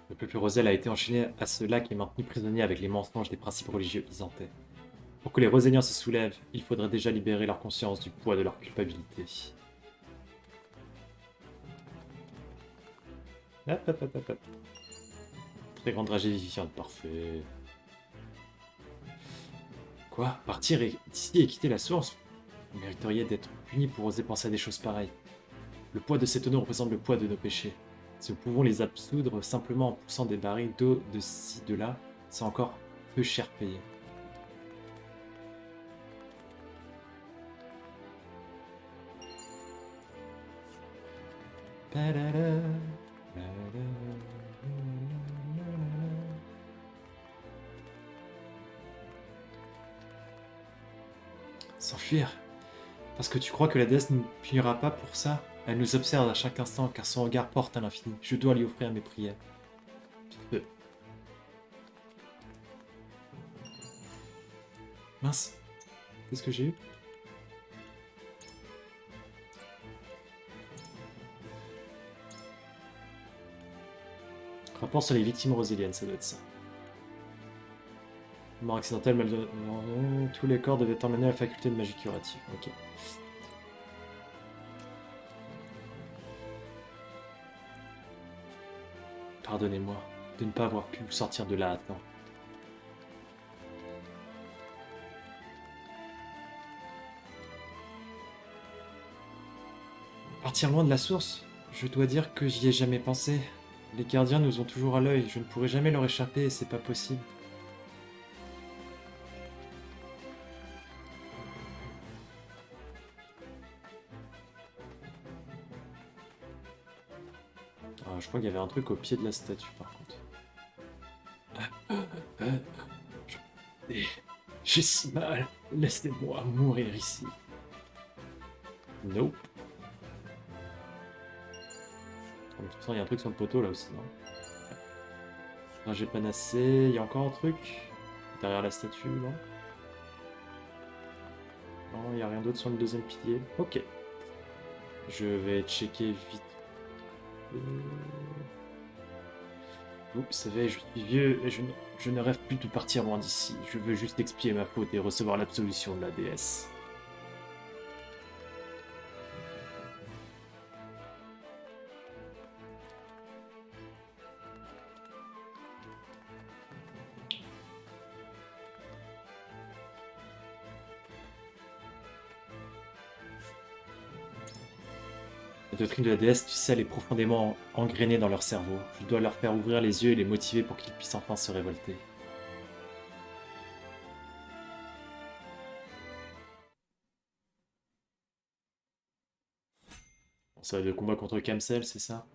Le peuple Rosel a été enchaîné à ce lac et maintenu prisonnier avec les mensonges des principes religieux Hyzantais. Pour que les Roséliens se soulèvent, il faudrait déjà libérer leur conscience du poids de leur culpabilité. Hop, hop, hop, hop, hop. Très grande dragée vivifiante, parfait. Quoi? Partir d'ici et quitter la source? Vous mériteriez d'être puni pour oser penser à des choses pareilles. Le poids de cet tonneau représente le poids de nos péchés. Si nous pouvons les absoudre simplement en poussant des barils d'eau de ci, de là, c'est encore peu cher payé. S'enfuir. Parce que tu crois que la déesse ne nous punira pas pour ça? Elle nous observe à chaque instant car son regard porte à l'infini. Je dois lui offrir mes prières. Mince. Qu'est-ce que j'ai eu? Rapport sur les victimes roséliennes, ça doit être ça. Mort accidentelle, mal de... Non, tous les corps devaient emmener la faculté de magie curative. Ok. Pardonnez-moi. de ne pas avoir pu sortir de là à temps. Partir loin de la source? Je dois dire que j'y ai jamais pensé. Les gardiens nous ont toujours à l'œil, je ne pourrai jamais leur échapper et c'est pas possible. Ah, je crois qu'il y avait un truc au pied de la statue par contre. J'ai si mal, laissez-moi mourir ici. Nope. De toute façon, il y a un truc sur le poteau là aussi, non? Ah, j'ai panassé. Il y a encore un truc derrière la statue, non? Non, il n'y a rien d'autre sur le deuxième pilier. Ok. Je vais checker vite. Vous savez, je suis vieux et je ne rêve plus de partir loin d'ici. Je veux juste expier ma faute et recevoir l'absolution de la déesse. La doctrine de la déesse, tu sais, elle est profondément engrainée dans leur cerveau. Je dois leur faire ouvrir les yeux et les motiver pour qu'ils puissent enfin se révolter. Bon, ça va être le combat contre Kamsel, c'est ça?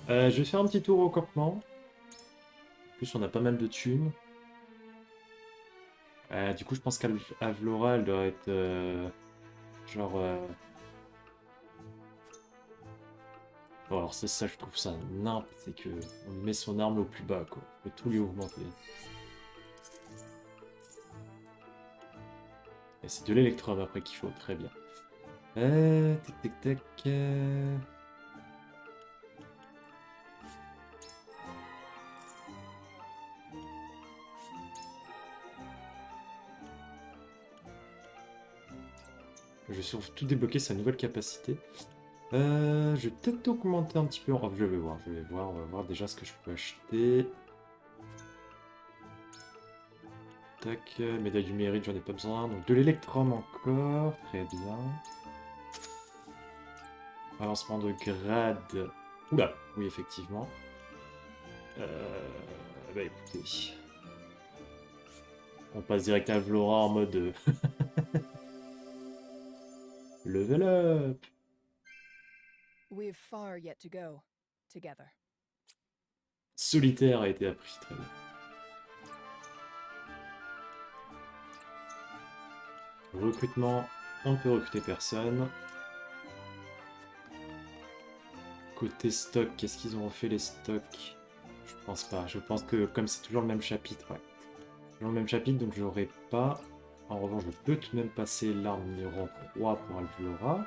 Je vais faire un petit tour au campement. En plus, on a pas mal de thunes. Du coup, je pense qu'Avlora, elle doit être... genre... Bon, alors c'est ça, je trouve ça nimp, c'est que on lui met son arme au plus bas, quoi. On peut tout lui augmenter. Et c'est de l'électrum après qu'il faut, très bien. Tac tac tac. Je vais surtout débloquer sa nouvelle capacité. Je vais peut-être augmenter un petit peu. Oh, je vais voir, on va voir déjà ce que je peux acheter. Tac, médaille du mérite, j'en ai pas besoin. Donc de l'électrum encore, très bien. Avancement de grade. Oula, oui effectivement. Bah écoutez. On passe direct à Vlora en mode... Level up. We've far yet to go, together. Solitaire a été appris, très bien. Recrutement, on ne peut recruter personne. Côté stock, qu'est-ce qu'ils ont refait les stocks? Je pense pas, je pense que comme c'est toujours le même chapitre, ouais. Toujours le même chapitre, donc j'aurai pas. En revanche, je peux tout de même passer l'arme numéro 3 pour Alvlora.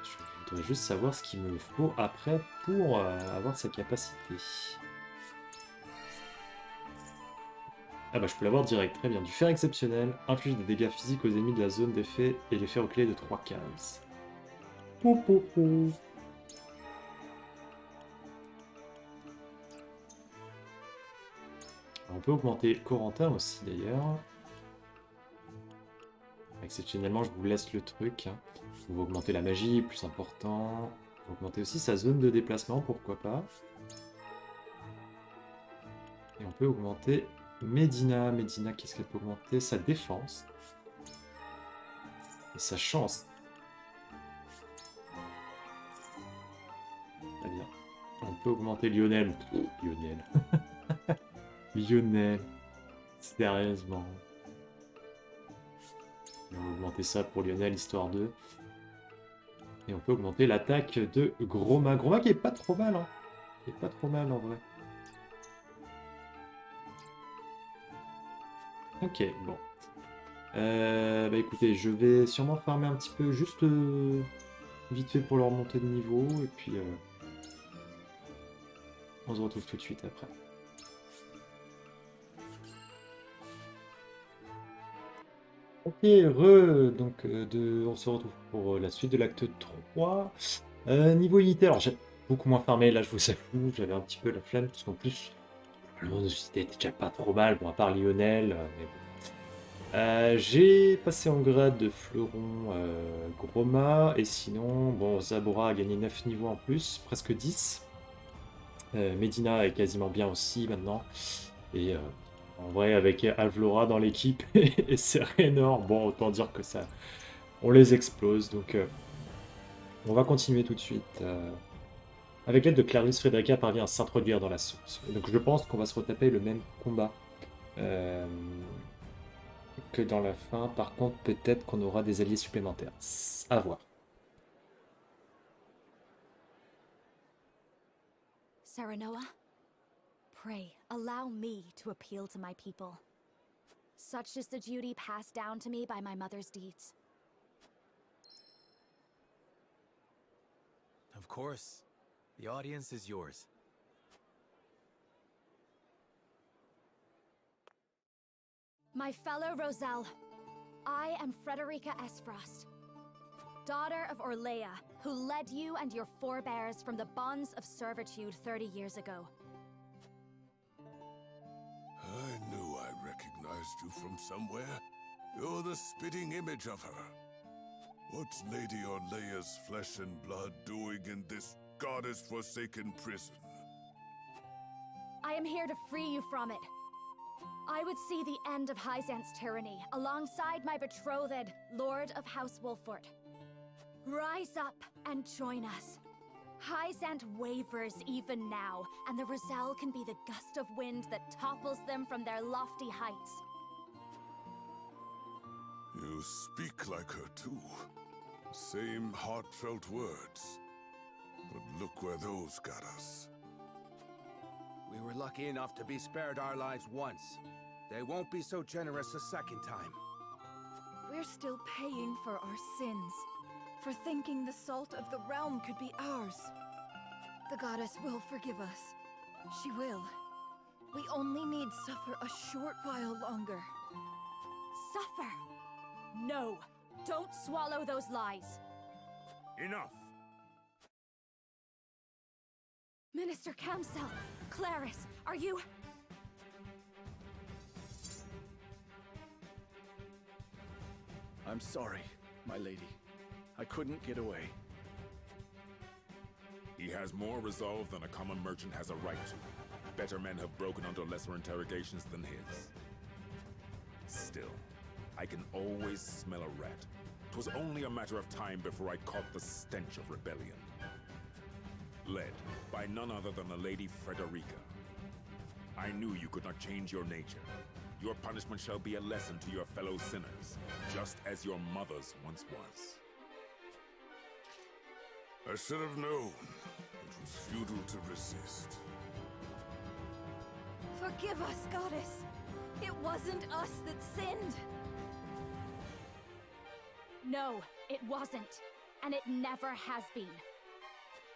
Je voudrais juste savoir ce qu'il me faut après pour avoir sa capacité. Ah bah je peux l'avoir direct, très bien. Du fer exceptionnel, inflige des dégâts physiques aux ennemis de la zone d'effet et les fait reculer de 3 cases. On peut augmenter Corentin aussi d'ailleurs. Exceptionnellement, je vous laisse le truc. On va augmenter la magie, plus important. On va augmenter aussi sa zone de déplacement, pourquoi pas. Et on peut augmenter Medina. Medina, qu'est-ce qu'elle peut augmenter? Sa défense. Et sa chance. Très bien. On peut augmenter Lionel. Lionel. Lionel. Sérieusement. On va augmenter ça pour Lionel, histoire 2. Et on peut augmenter l'attaque de Groma. Groma qui est pas trop mal, hein. Qui est pas trop mal en vrai. Ok, bon. Bah écoutez, je vais sûrement farmer un petit peu, juste vite fait pour leur monter de niveau. Et puis on se retrouve tout de suite après. Ok, donc on se retrouve pour la suite de l'acte 3. Niveau unité, alors beaucoup moins farmé, là je vous avoue, j'avais un petit peu la flemme, parce qu'en plus, le monde de cité était déjà pas trop mal, bon à part Lionel, mais bon. J'ai passé en grade de fleuron Groma, et sinon, bon, Zabora a gagné 9 niveaux en plus, presque 10. Medina est quasiment bien aussi maintenant, et en vrai avec Alvlora dans l'équipe et Serenor, bon autant dire que ça, on les explose, donc on va continuer tout de suite. Avec l'aide de Clarice, Frédérica parvient à s'introduire dans la source. Donc je pense qu'on va se retaper le même combat que dans la fin. Par contre, peut-être qu'on aura des alliés supplémentaires. À voir. Serenoa, pray, allow me to appeal to my people. Such is the duty passed down to me by my mother's deeds. Of course. The audience is yours. My fellow Roselle, I am Frédérica Esfrost, daughter of Orlea, who led you and your forebears from the bonds of servitude 30 years ago. I knew I recognized you from somewhere. You're the spitting image of her. What's Lady Orlea's flesh and blood doing in this goddess-forsaken prison? I am here to free you from it. I would see the end of Hyzantais' tyranny alongside my betrothed, Lord of House Wolffort. Rise up and join us. Hyzantais wavers even now, and the Roselle can be the gust of wind that topples them from their lofty heights. You speak like her too. Same heartfelt words. But look where those got us. We were lucky enough to be spared our lives once. They won't be so generous a second time. We're still paying for our sins, for thinking the salt of the realm could be ours. The goddess will forgive us. She will. We only need suffer a short while longer. Suffer? No! Don't swallow those lies! Enough! Minister Camsell, Clarice, are you... I'm sorry, my lady. I couldn't get away. He has more resolve than a common merchant has a right to. Better men have broken under lesser interrogations than his. Still, I can always smell a rat. 'Twas only a matter of time before I caught the stench of rebellion. Led by none other than the Lady Frédérica. I knew you could not change your nature. Your punishment shall be a lesson to your fellow sinners, just as your mother's once was. I should have known. It was futile to resist. Forgive us, goddess. It wasn't us that sinned. No, it wasn't. And it never has been.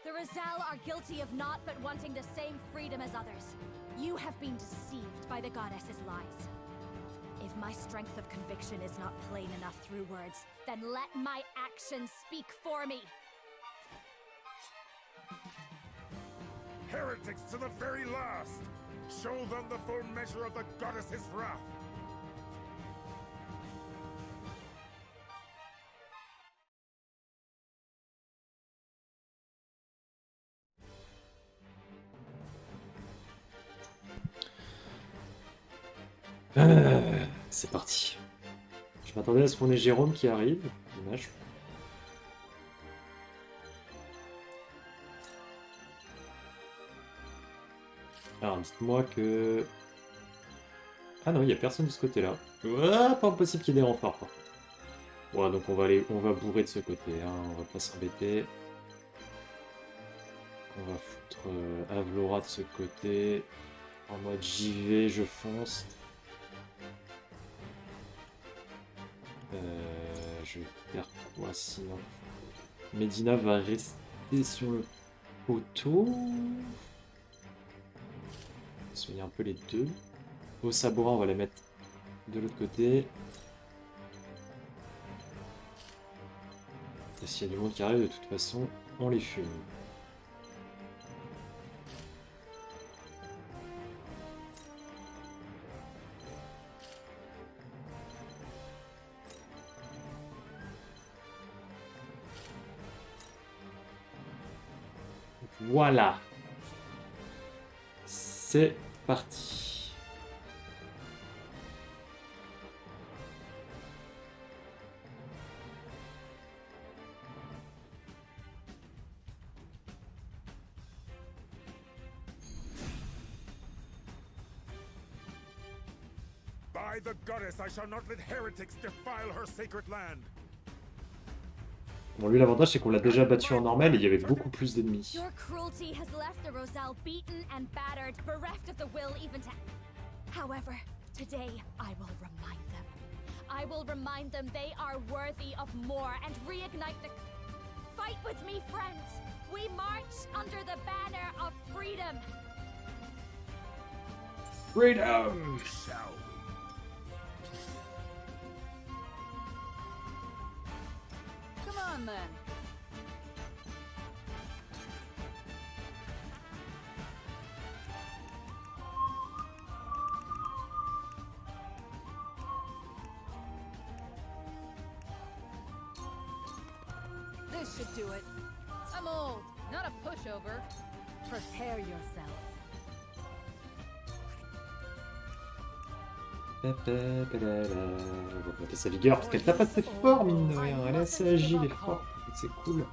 The Roselle are guilty of not but wanting the same freedom as others. You have been deceived by the goddess's lies. If my strength of conviction is not plain enough through words, then let my actions speak for me. Heretics to the very last! Show them the full measure of the goddess's wrath! C'est parti. Je m'attendais à ce qu'on ait Jérôme qui arrive. Dommage. Alors, dites-moi que... Ah non, il n'y a personne de ce côté-là. Ah, pas possible qu'il y ait des remparts, par contre. Ouais, donc on va bourrer de ce côté, hein. On va pas s'embêter. On va foutre Avlora de ce côté. En mode j'y vais, je fonce. Je vais faire quoi sinon? Medina va rester sur le poteau. Soigner un peu les deux. Au Sabora, on va les mettre de l'autre côté. Et s'il y a du monde qui arrive, de toute façon, on les fume. Voilà. C'est parti. By the goddess, I shall not let heretics defile her sacred land. Bon, lui, l'avantage, c'est qu'on l'a déjà battu en normal et il y avait beaucoup plus d'ennemis. Your cruelty has left the Roselle beaten and battered, bereft of the will even to... However, today I will remind them. I will remind them they are worthy of more and reignite the... Fight with me, friends! We march under the banner of freedom! Freedom! Come on, then. This should do it. I'm old, not a pushover. Prepare yourself. On va augmenter sa vigueur parce qu'elle tape assez fort, mine de rien. Elle est assez agile et forte. C'est cool.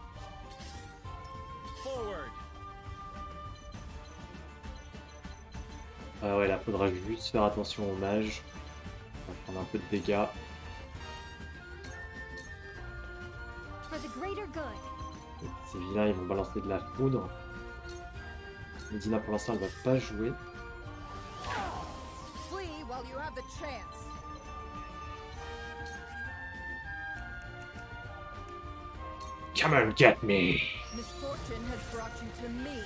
Ah ouais, là, faudra juste faire attention aux mages. On va prendre un peu de dégâts. Ces vilains, ils vont balancer de la foudre. Medina, pour l'instant, elle va pas jouer. Flee while you have the chance. Come on, get me! Misfortune has brought you to me.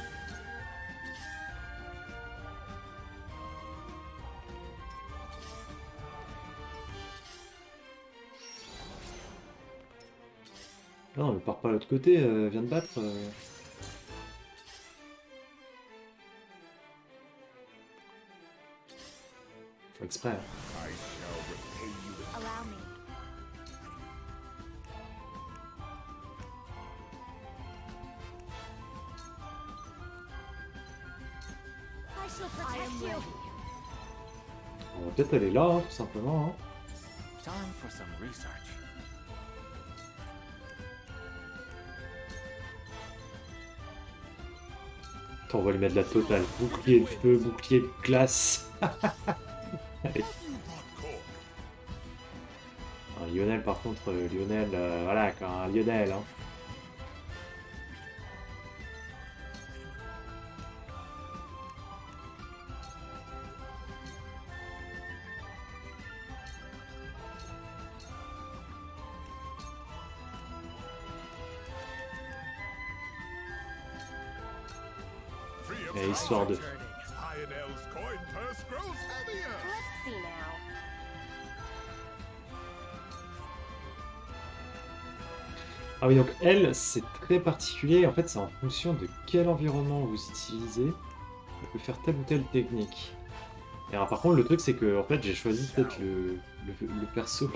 Non, mais pars pas de l'autre côté, viens de battre. Faut exprès. Hein. Allow me. I shall protect you. On va peut-être aller là, hein, tout simplement. Hein. Time for some research. Attends, on va lui mettre de la totale. Bouclier de feu, bouclier de glace. Allez. Alors, Lionel, par contre, Lionel, voilà, quand un Lionel, hein. Et histoire de... Ah oui, donc elle, c'est très particulier. En fait, c'est en fonction de quel environnement vous utilisez. On peut faire telle ou telle technique. Et alors, par contre, le truc, c'est que en fait, j'ai choisi peut-être le perso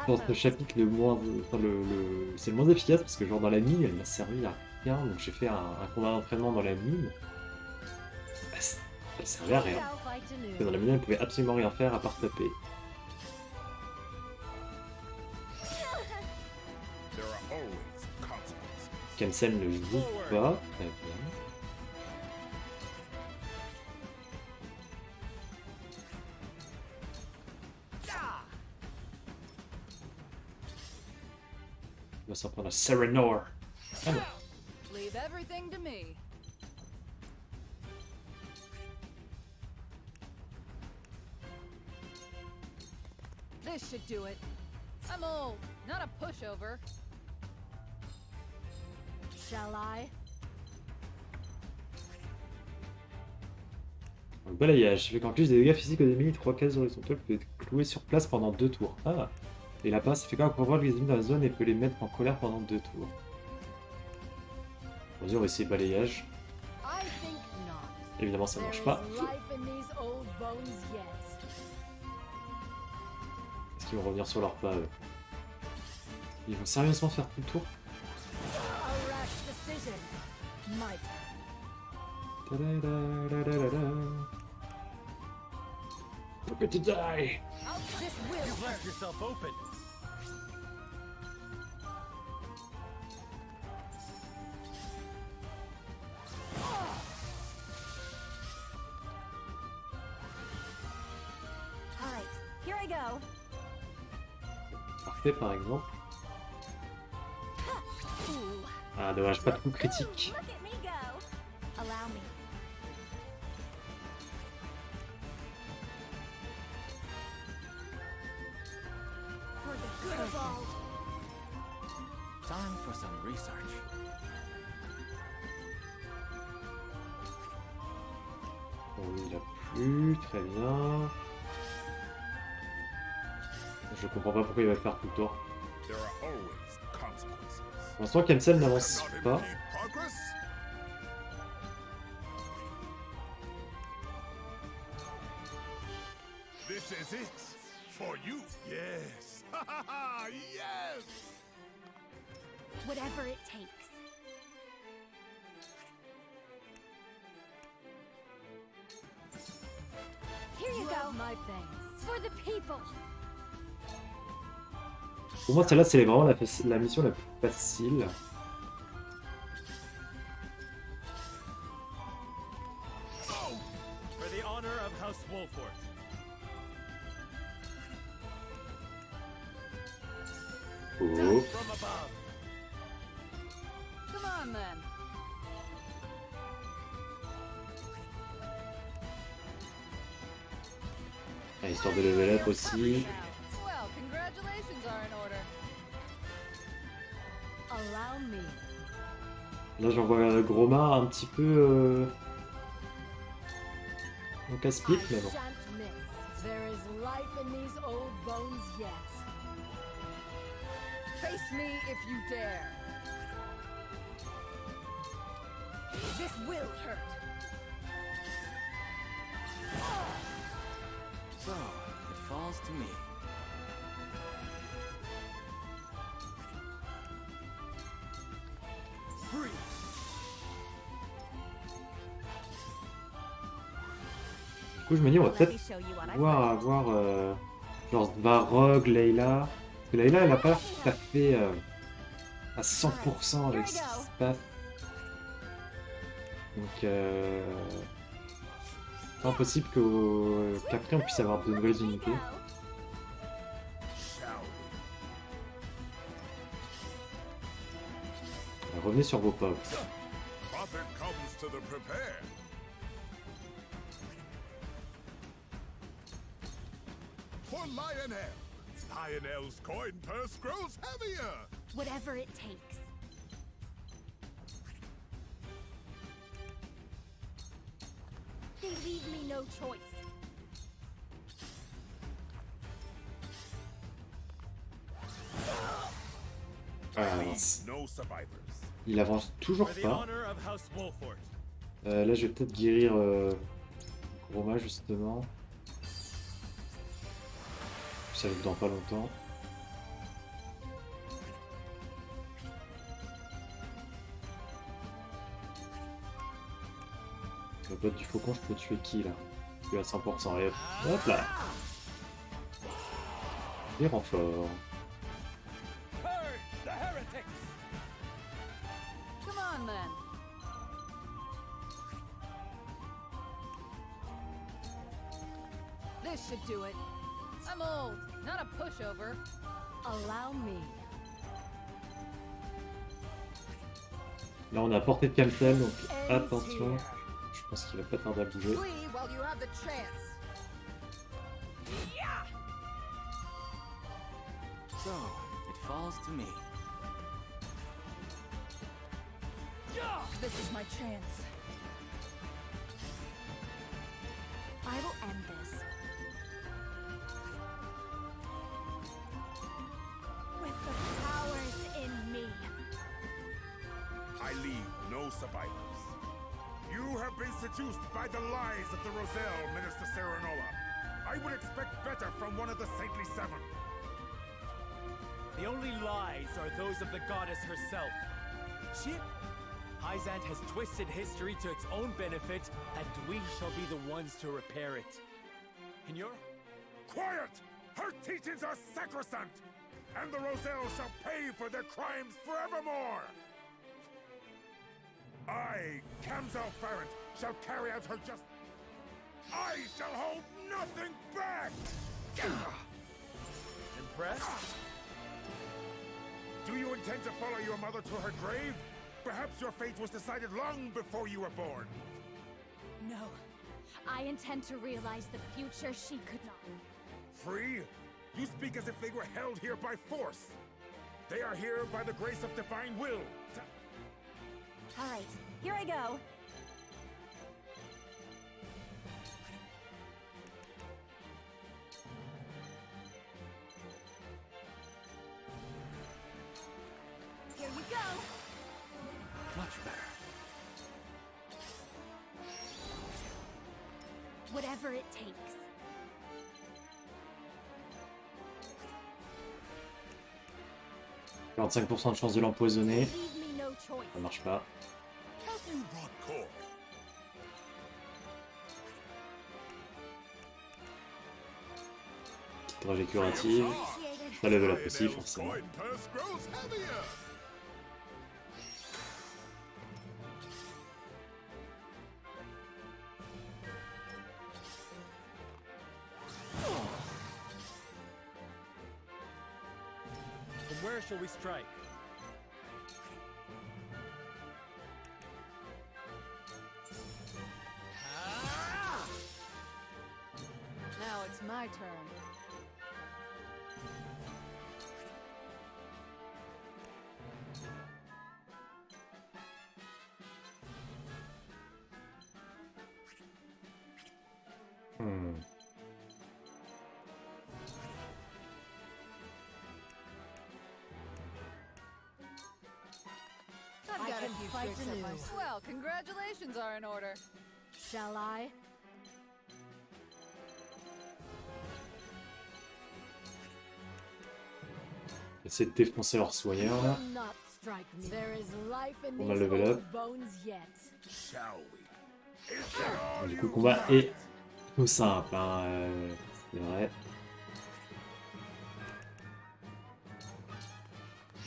dans ce chapitre le moins... Enfin, c'est le moins efficace parce que genre dans la mine, elle m'a servi à rien. Donc j'ai fait un combat d'entraînement dans la mine. Elle servait à rien. Parce que dans la mine, elle pouvait absolument rien faire à part taper. Kensen ne joue pas, très bien. On va s'en prendre à Serenor. Ah non. Leave everything to me. This should do it. I'm old, not a pushover. Shall I? Le balayage fait qu'en plus des dégâts physiques aux ennemis, 3 cases horizontales peuvent être clouées sur place pendant 2 tours. Ah. Et là-bas, ça fait qu'on peut voir les ennemis dans la zone et peut les mettre en colère pendant 2 tours. Vas-y, on va essayer balayage. Évidemment, ça ne marche pas. Est-ce qu'ils vont revenir sur leur pas, eux? Ils vont sérieusement faire tout le tour? A rash decision might Prepare to die. This will. You've left yourself open. Alright, here I go. Parfait par exemple. Ah dommage, pas de coup critique. Look at me go. Allow me. For the good of all. Time for some research. Bon, il a plu, très bien. Je comprends pas pourquoi il va le faire tout le tour. There are always consequences. Pour l'instant, Kemsel n'avance pas. Progress? This is it. For you. Yes. Yes. Whatever it takes. Here you go. My thanks. For the people. Pour moi, celle-là, c'est vraiment la mission la plus facile. For the honor of House Wolffort. Oh. From above. Come on then. Ah, histoire de level up aussi. Well, congratulations are in order. Allow me. Là, j'envoie Groma un petit peu en casse-pipe, mais bon. Shan't miss. There is life in these old bones yet. Face me if you dare. This will hurt. So, it falls to me. Free. Du coup, je me dis, on va peut-être pouvoir avoir genre Varog, Layla. Parce que Layla, elle a pas l'air tout à fait à 100% avec ce qui se passe. Donc, c'est impossible qu'après on puisse avoir de nouvelles unités. Revenez sur vos pauvres. Profit comes to the prepared. For Lionel. Lionel's coin purse grows heavier. Whatever it takes. They leave me no choice. Ah, mince. No survivors. Il avance toujours For the pas. honor of House Wolffort. Là, je vais peut-être guérir Groma justement. Ça arrive dans pas longtemps. Le pote du faucon, je peux tuer qui là? Je suis à 100%. Et hop là! Les renforts. Purge the heretics. Come on then. This should do it. I'm old, not a pushover. Allow me. Là, on a portée de Camtel, donc attention. Je pense qu'il va pas tarder à bouger. Flee while you have the chance. So, it falls to me. This is my chance. I will end this. With the powers in me. I leave no survivors. You have been seduced by the lies of the Roselle, Minister Serenola. I would expect better from one of the Saintly Seven. The only lies are those of the goddess herself. Chip, Hyzant has twisted history to its own benefit, and we shall be the ones to repair it. And you're... Quiet! Her teachings are sacrosanct! And the Roselle shall pay for their crimes forevermore! I, Kamzal Farrant, shall carry out her just... I shall hold nothing back! Impressed? Do you intend to follow your mother to her grave? Perhaps your fate was decided long before you were born. No. I intend to realize the future she could not. Free? You speak as if they were held here by force. They are here by the grace of divine will. All right, here I go. Here you go. Much better. Whatever it takes. « 45% de chance de l'empoisonner. Ça marche pas. Petite dragée curative. Je vais level up aussi, forcément. Where shall we strike? Now it's my turn. I've got a few tricks up my... Well, congratulations are in order. Shall I? Essayer de défoncer leurs soigneurs là. On va level up. Du coup le combat est tout simple, hein, c'est vrai.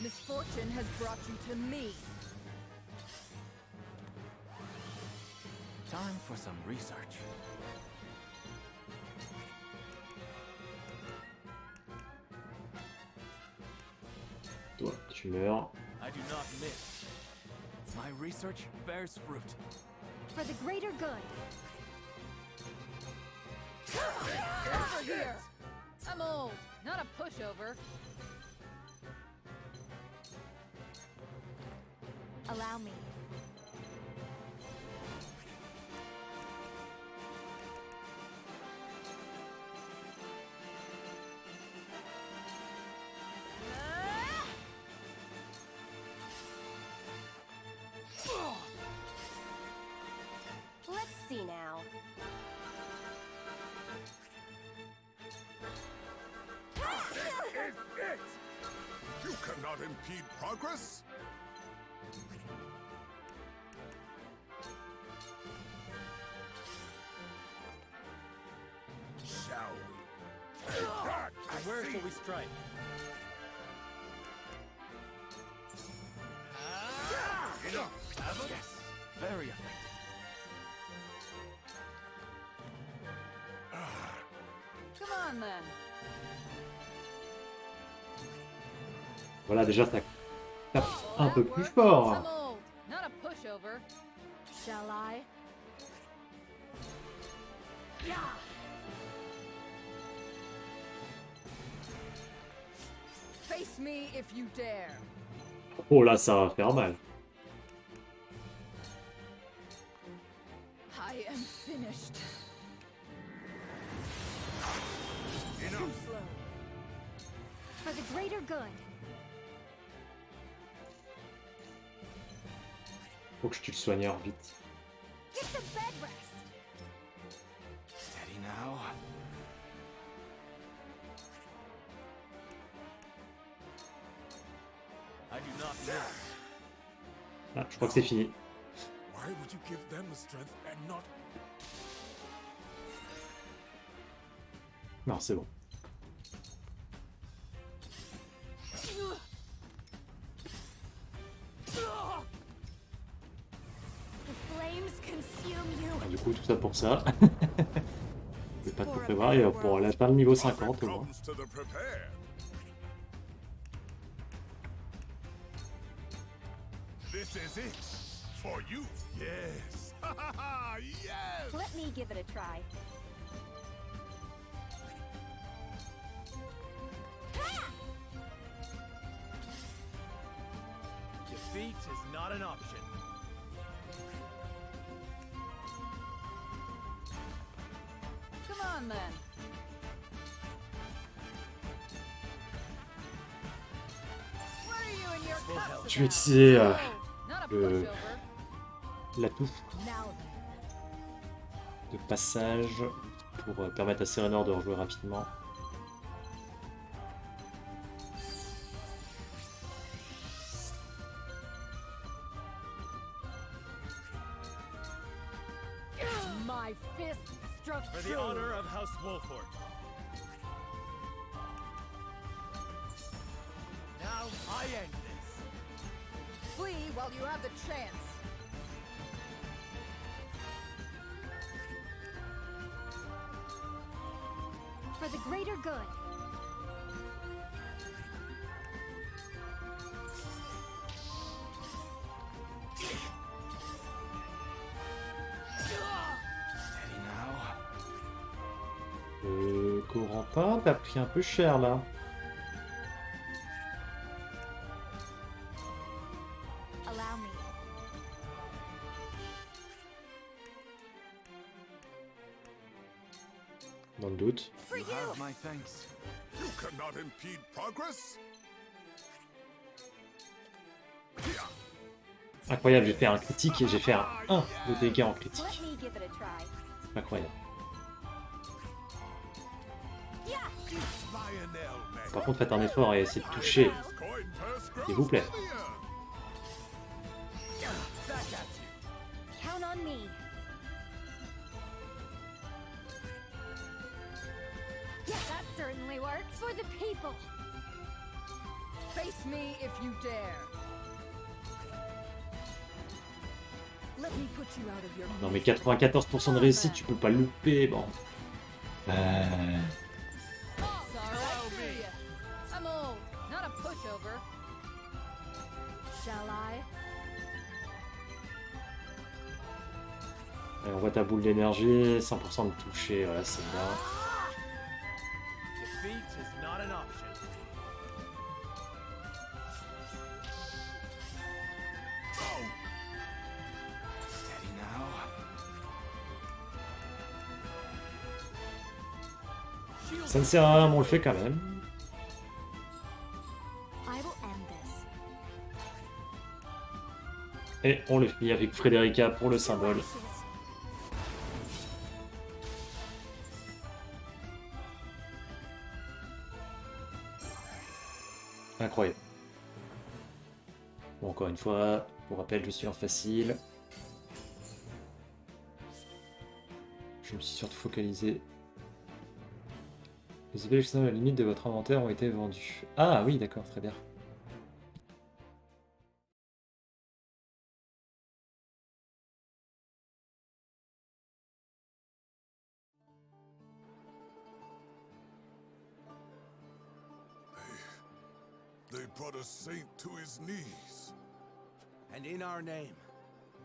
Misfortune has brought you to me. Time for some research. Toi, tu meurs. I do not miss. My research bears fruit. For the greater good. Over here. I'm old, not a pushover. Allow me. Let's see now. This is it! You cannot impede progress! Shall we? Take that! And where shall we strike? Enough! Yes, very effective. Come on then. Voilà, déjà ça tape un peu plus fort. I'm old, not a pushover. Shall I? Yeah. Face me if you dare. Oh là, ça va faire mal. I am finished. Enough! For the greater good. Faut que je tue le soigneur vite. Get some bed rest. Steady now. I do not miss. Ah, je crois que c'est fini. Why would you give them the strength and not... Non, c'est bon. Du coup, tout ça pour ça. Je vais pas tout prévoir, et pour l'atteindre niveau 50 au moins. This is it for you. Yes. Yes. Let me give it a try. Defeat is not an option. Come on, then. What are you in your cups Je vais utiliser about? la touche de passage pour permettre à Serenor de rejouer rapidement. My fist struck For the honor of House Wolffort. Now I end this. Flee while you have the chance. For the greater good. Corentin, t'as pris un peu cher là. Allow me. Dans le doute. You have my thanks. You cannot impede progress. Incroyable, j'ai fait un critique et j'ai fait un 1 de dégâts en critique. Let me give it a try. Incroyable. Par contre, faites un effort et essayez de toucher. S'il vous plaît. Count on me. Yeah, that certainly works for the people. Face me if you dare. Let me put you out of your... Non mais 94% de réussite, tu peux pas le louper, bon. I'm old, not a pushover. Shall I? Allez, on voit ta boule d'énergie, 100% de toucher, voilà, c'est bien. Defeat is not an option. Steady now. Ça ne sert à rien, mais on le fait quand même. I will end this. Et on le fait avec Frédérica pour le symbole. Incroyable. Bon, encore une fois, pour rappel, je suis en facile. Je me suis surtout focalisé. Les objets externes à la limite de votre inventaire ont été vendus. Ah oui, d'accord, très bien. They brought a saint to his knees. And in our name,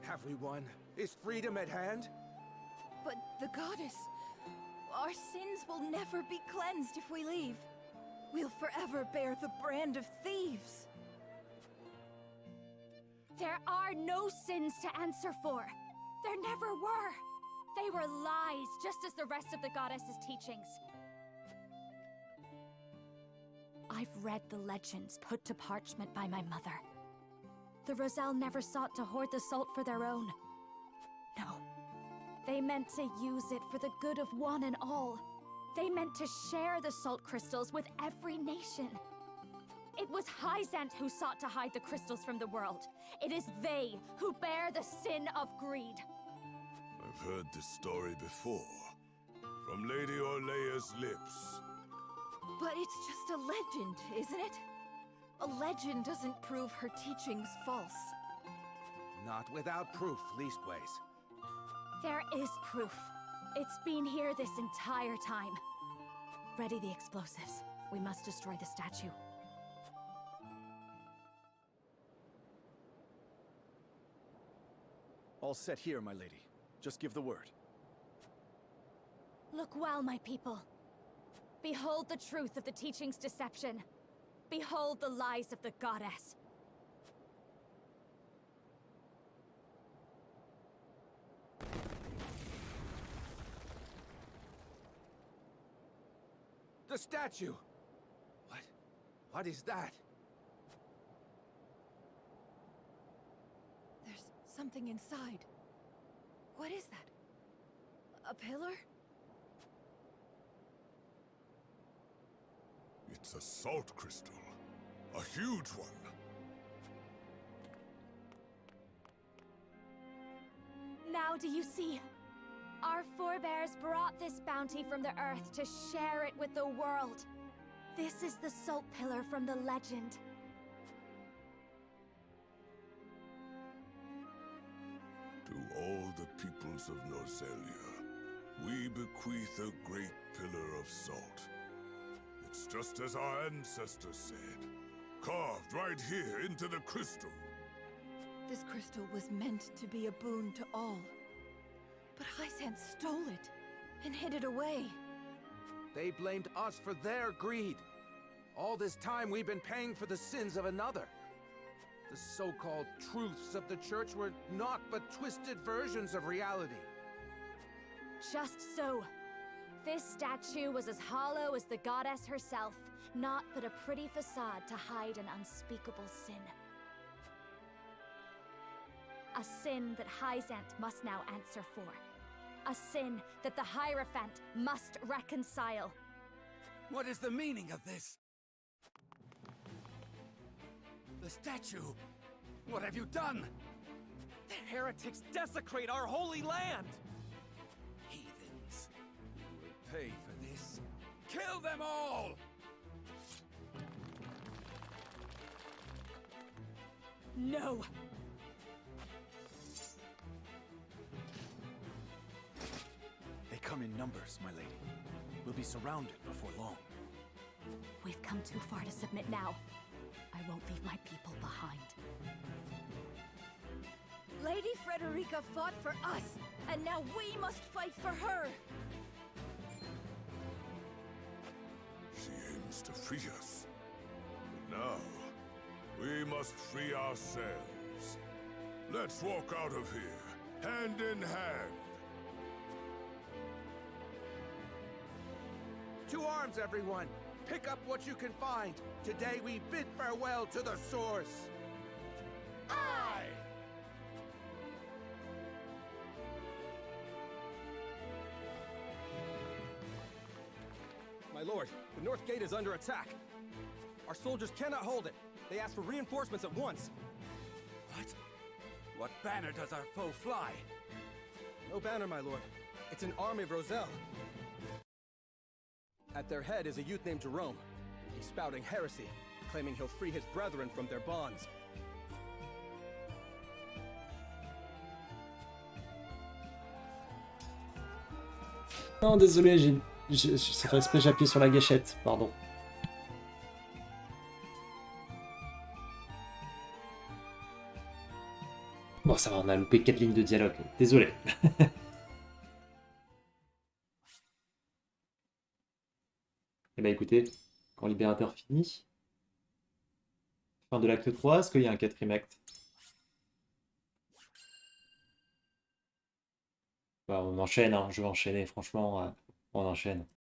have we won? Is freedom at hand? But the goddess... Our sins will never be cleansed if we leave. We'll forever bear the brand of thieves. There are no sins to answer for. There never were. They were lies, just as the rest of the goddess's teachings. I've read the legends put to parchment by my mother. The Roselle never sought to hoard the salt for their own. No. They meant to use it for the good of one and all. They meant to share the salt crystals with every nation. It was Hyzant who sought to hide the crystals from the world. It is they who bear the sin of greed. I've heard this story before. From Lady Orlea's lips. But it's just a legend, isn't it? A legend doesn't prove her teachings false. Not without proof, leastways. There is proof. It's been here this entire time. Ready the explosives. We must destroy the statue. All set here, my lady. Just give the word. Look well, my people. Behold the truth of the teaching's deception. Behold the lies of the goddess. The statue! What is that? There's something inside. What is that? A pillar? It's a salt crystal. A huge one. Now do you see? Our forebears brought this bounty from the earth to share it with the world. This is the salt pillar from the legend. To all the peoples of Nozelia, we bequeath a great pillar of salt. It's just as our ancestors said, carved right here into the crystal. This crystal was meant to be a boon to all. But Hyzant stole it and hid it away. They blamed us for their greed. All this time we've been paying for the sins of another. The so-called truths of the church were naught but twisted versions of reality. Just so. This statue was as hollow as the goddess herself, naught but a pretty facade to hide an unspeakable sin. A sin that Hyzant must now answer for. A sin that the Hierophant must reconcile. What is the meaning of this? The statue! What have you done? The heretics desecrate our holy land! Heathens. You will pay for this. Kill them all! No! They come in numbers, my lady. We'll be surrounded before long. We've come too far to submit now. I won't leave my people behind. Lady Frédérica fought for us, and now we must fight for her! She aims to free us. But now, we must free ourselves. Let's walk out of here, hand in hand. To arms, everyone! Pick up what you can find. Today we bid farewell to the source. Aye! My lord, the north gate is under attack. Our soldiers cannot hold it. They ask for reinforcements at once. What? What banner does our foe fly? No banner, my lord. It's an army of Roselle. At their head is a youth named Jerome. He's spouting heresy, claiming he'll free his brethren from their bonds. Non, désolé, ça fait exprès, j'ai appuyé sur la gâchette, pardon. Bon, ça va, on a loupé 4 lignes de dialogue, désolé. Eh ben écoutez, quand Libérateur finit, fin de l'acte 3, est-ce qu'il y a un 4e acte? Bah, on enchaîne, hein. Je vais enchaîner, franchement, on enchaîne.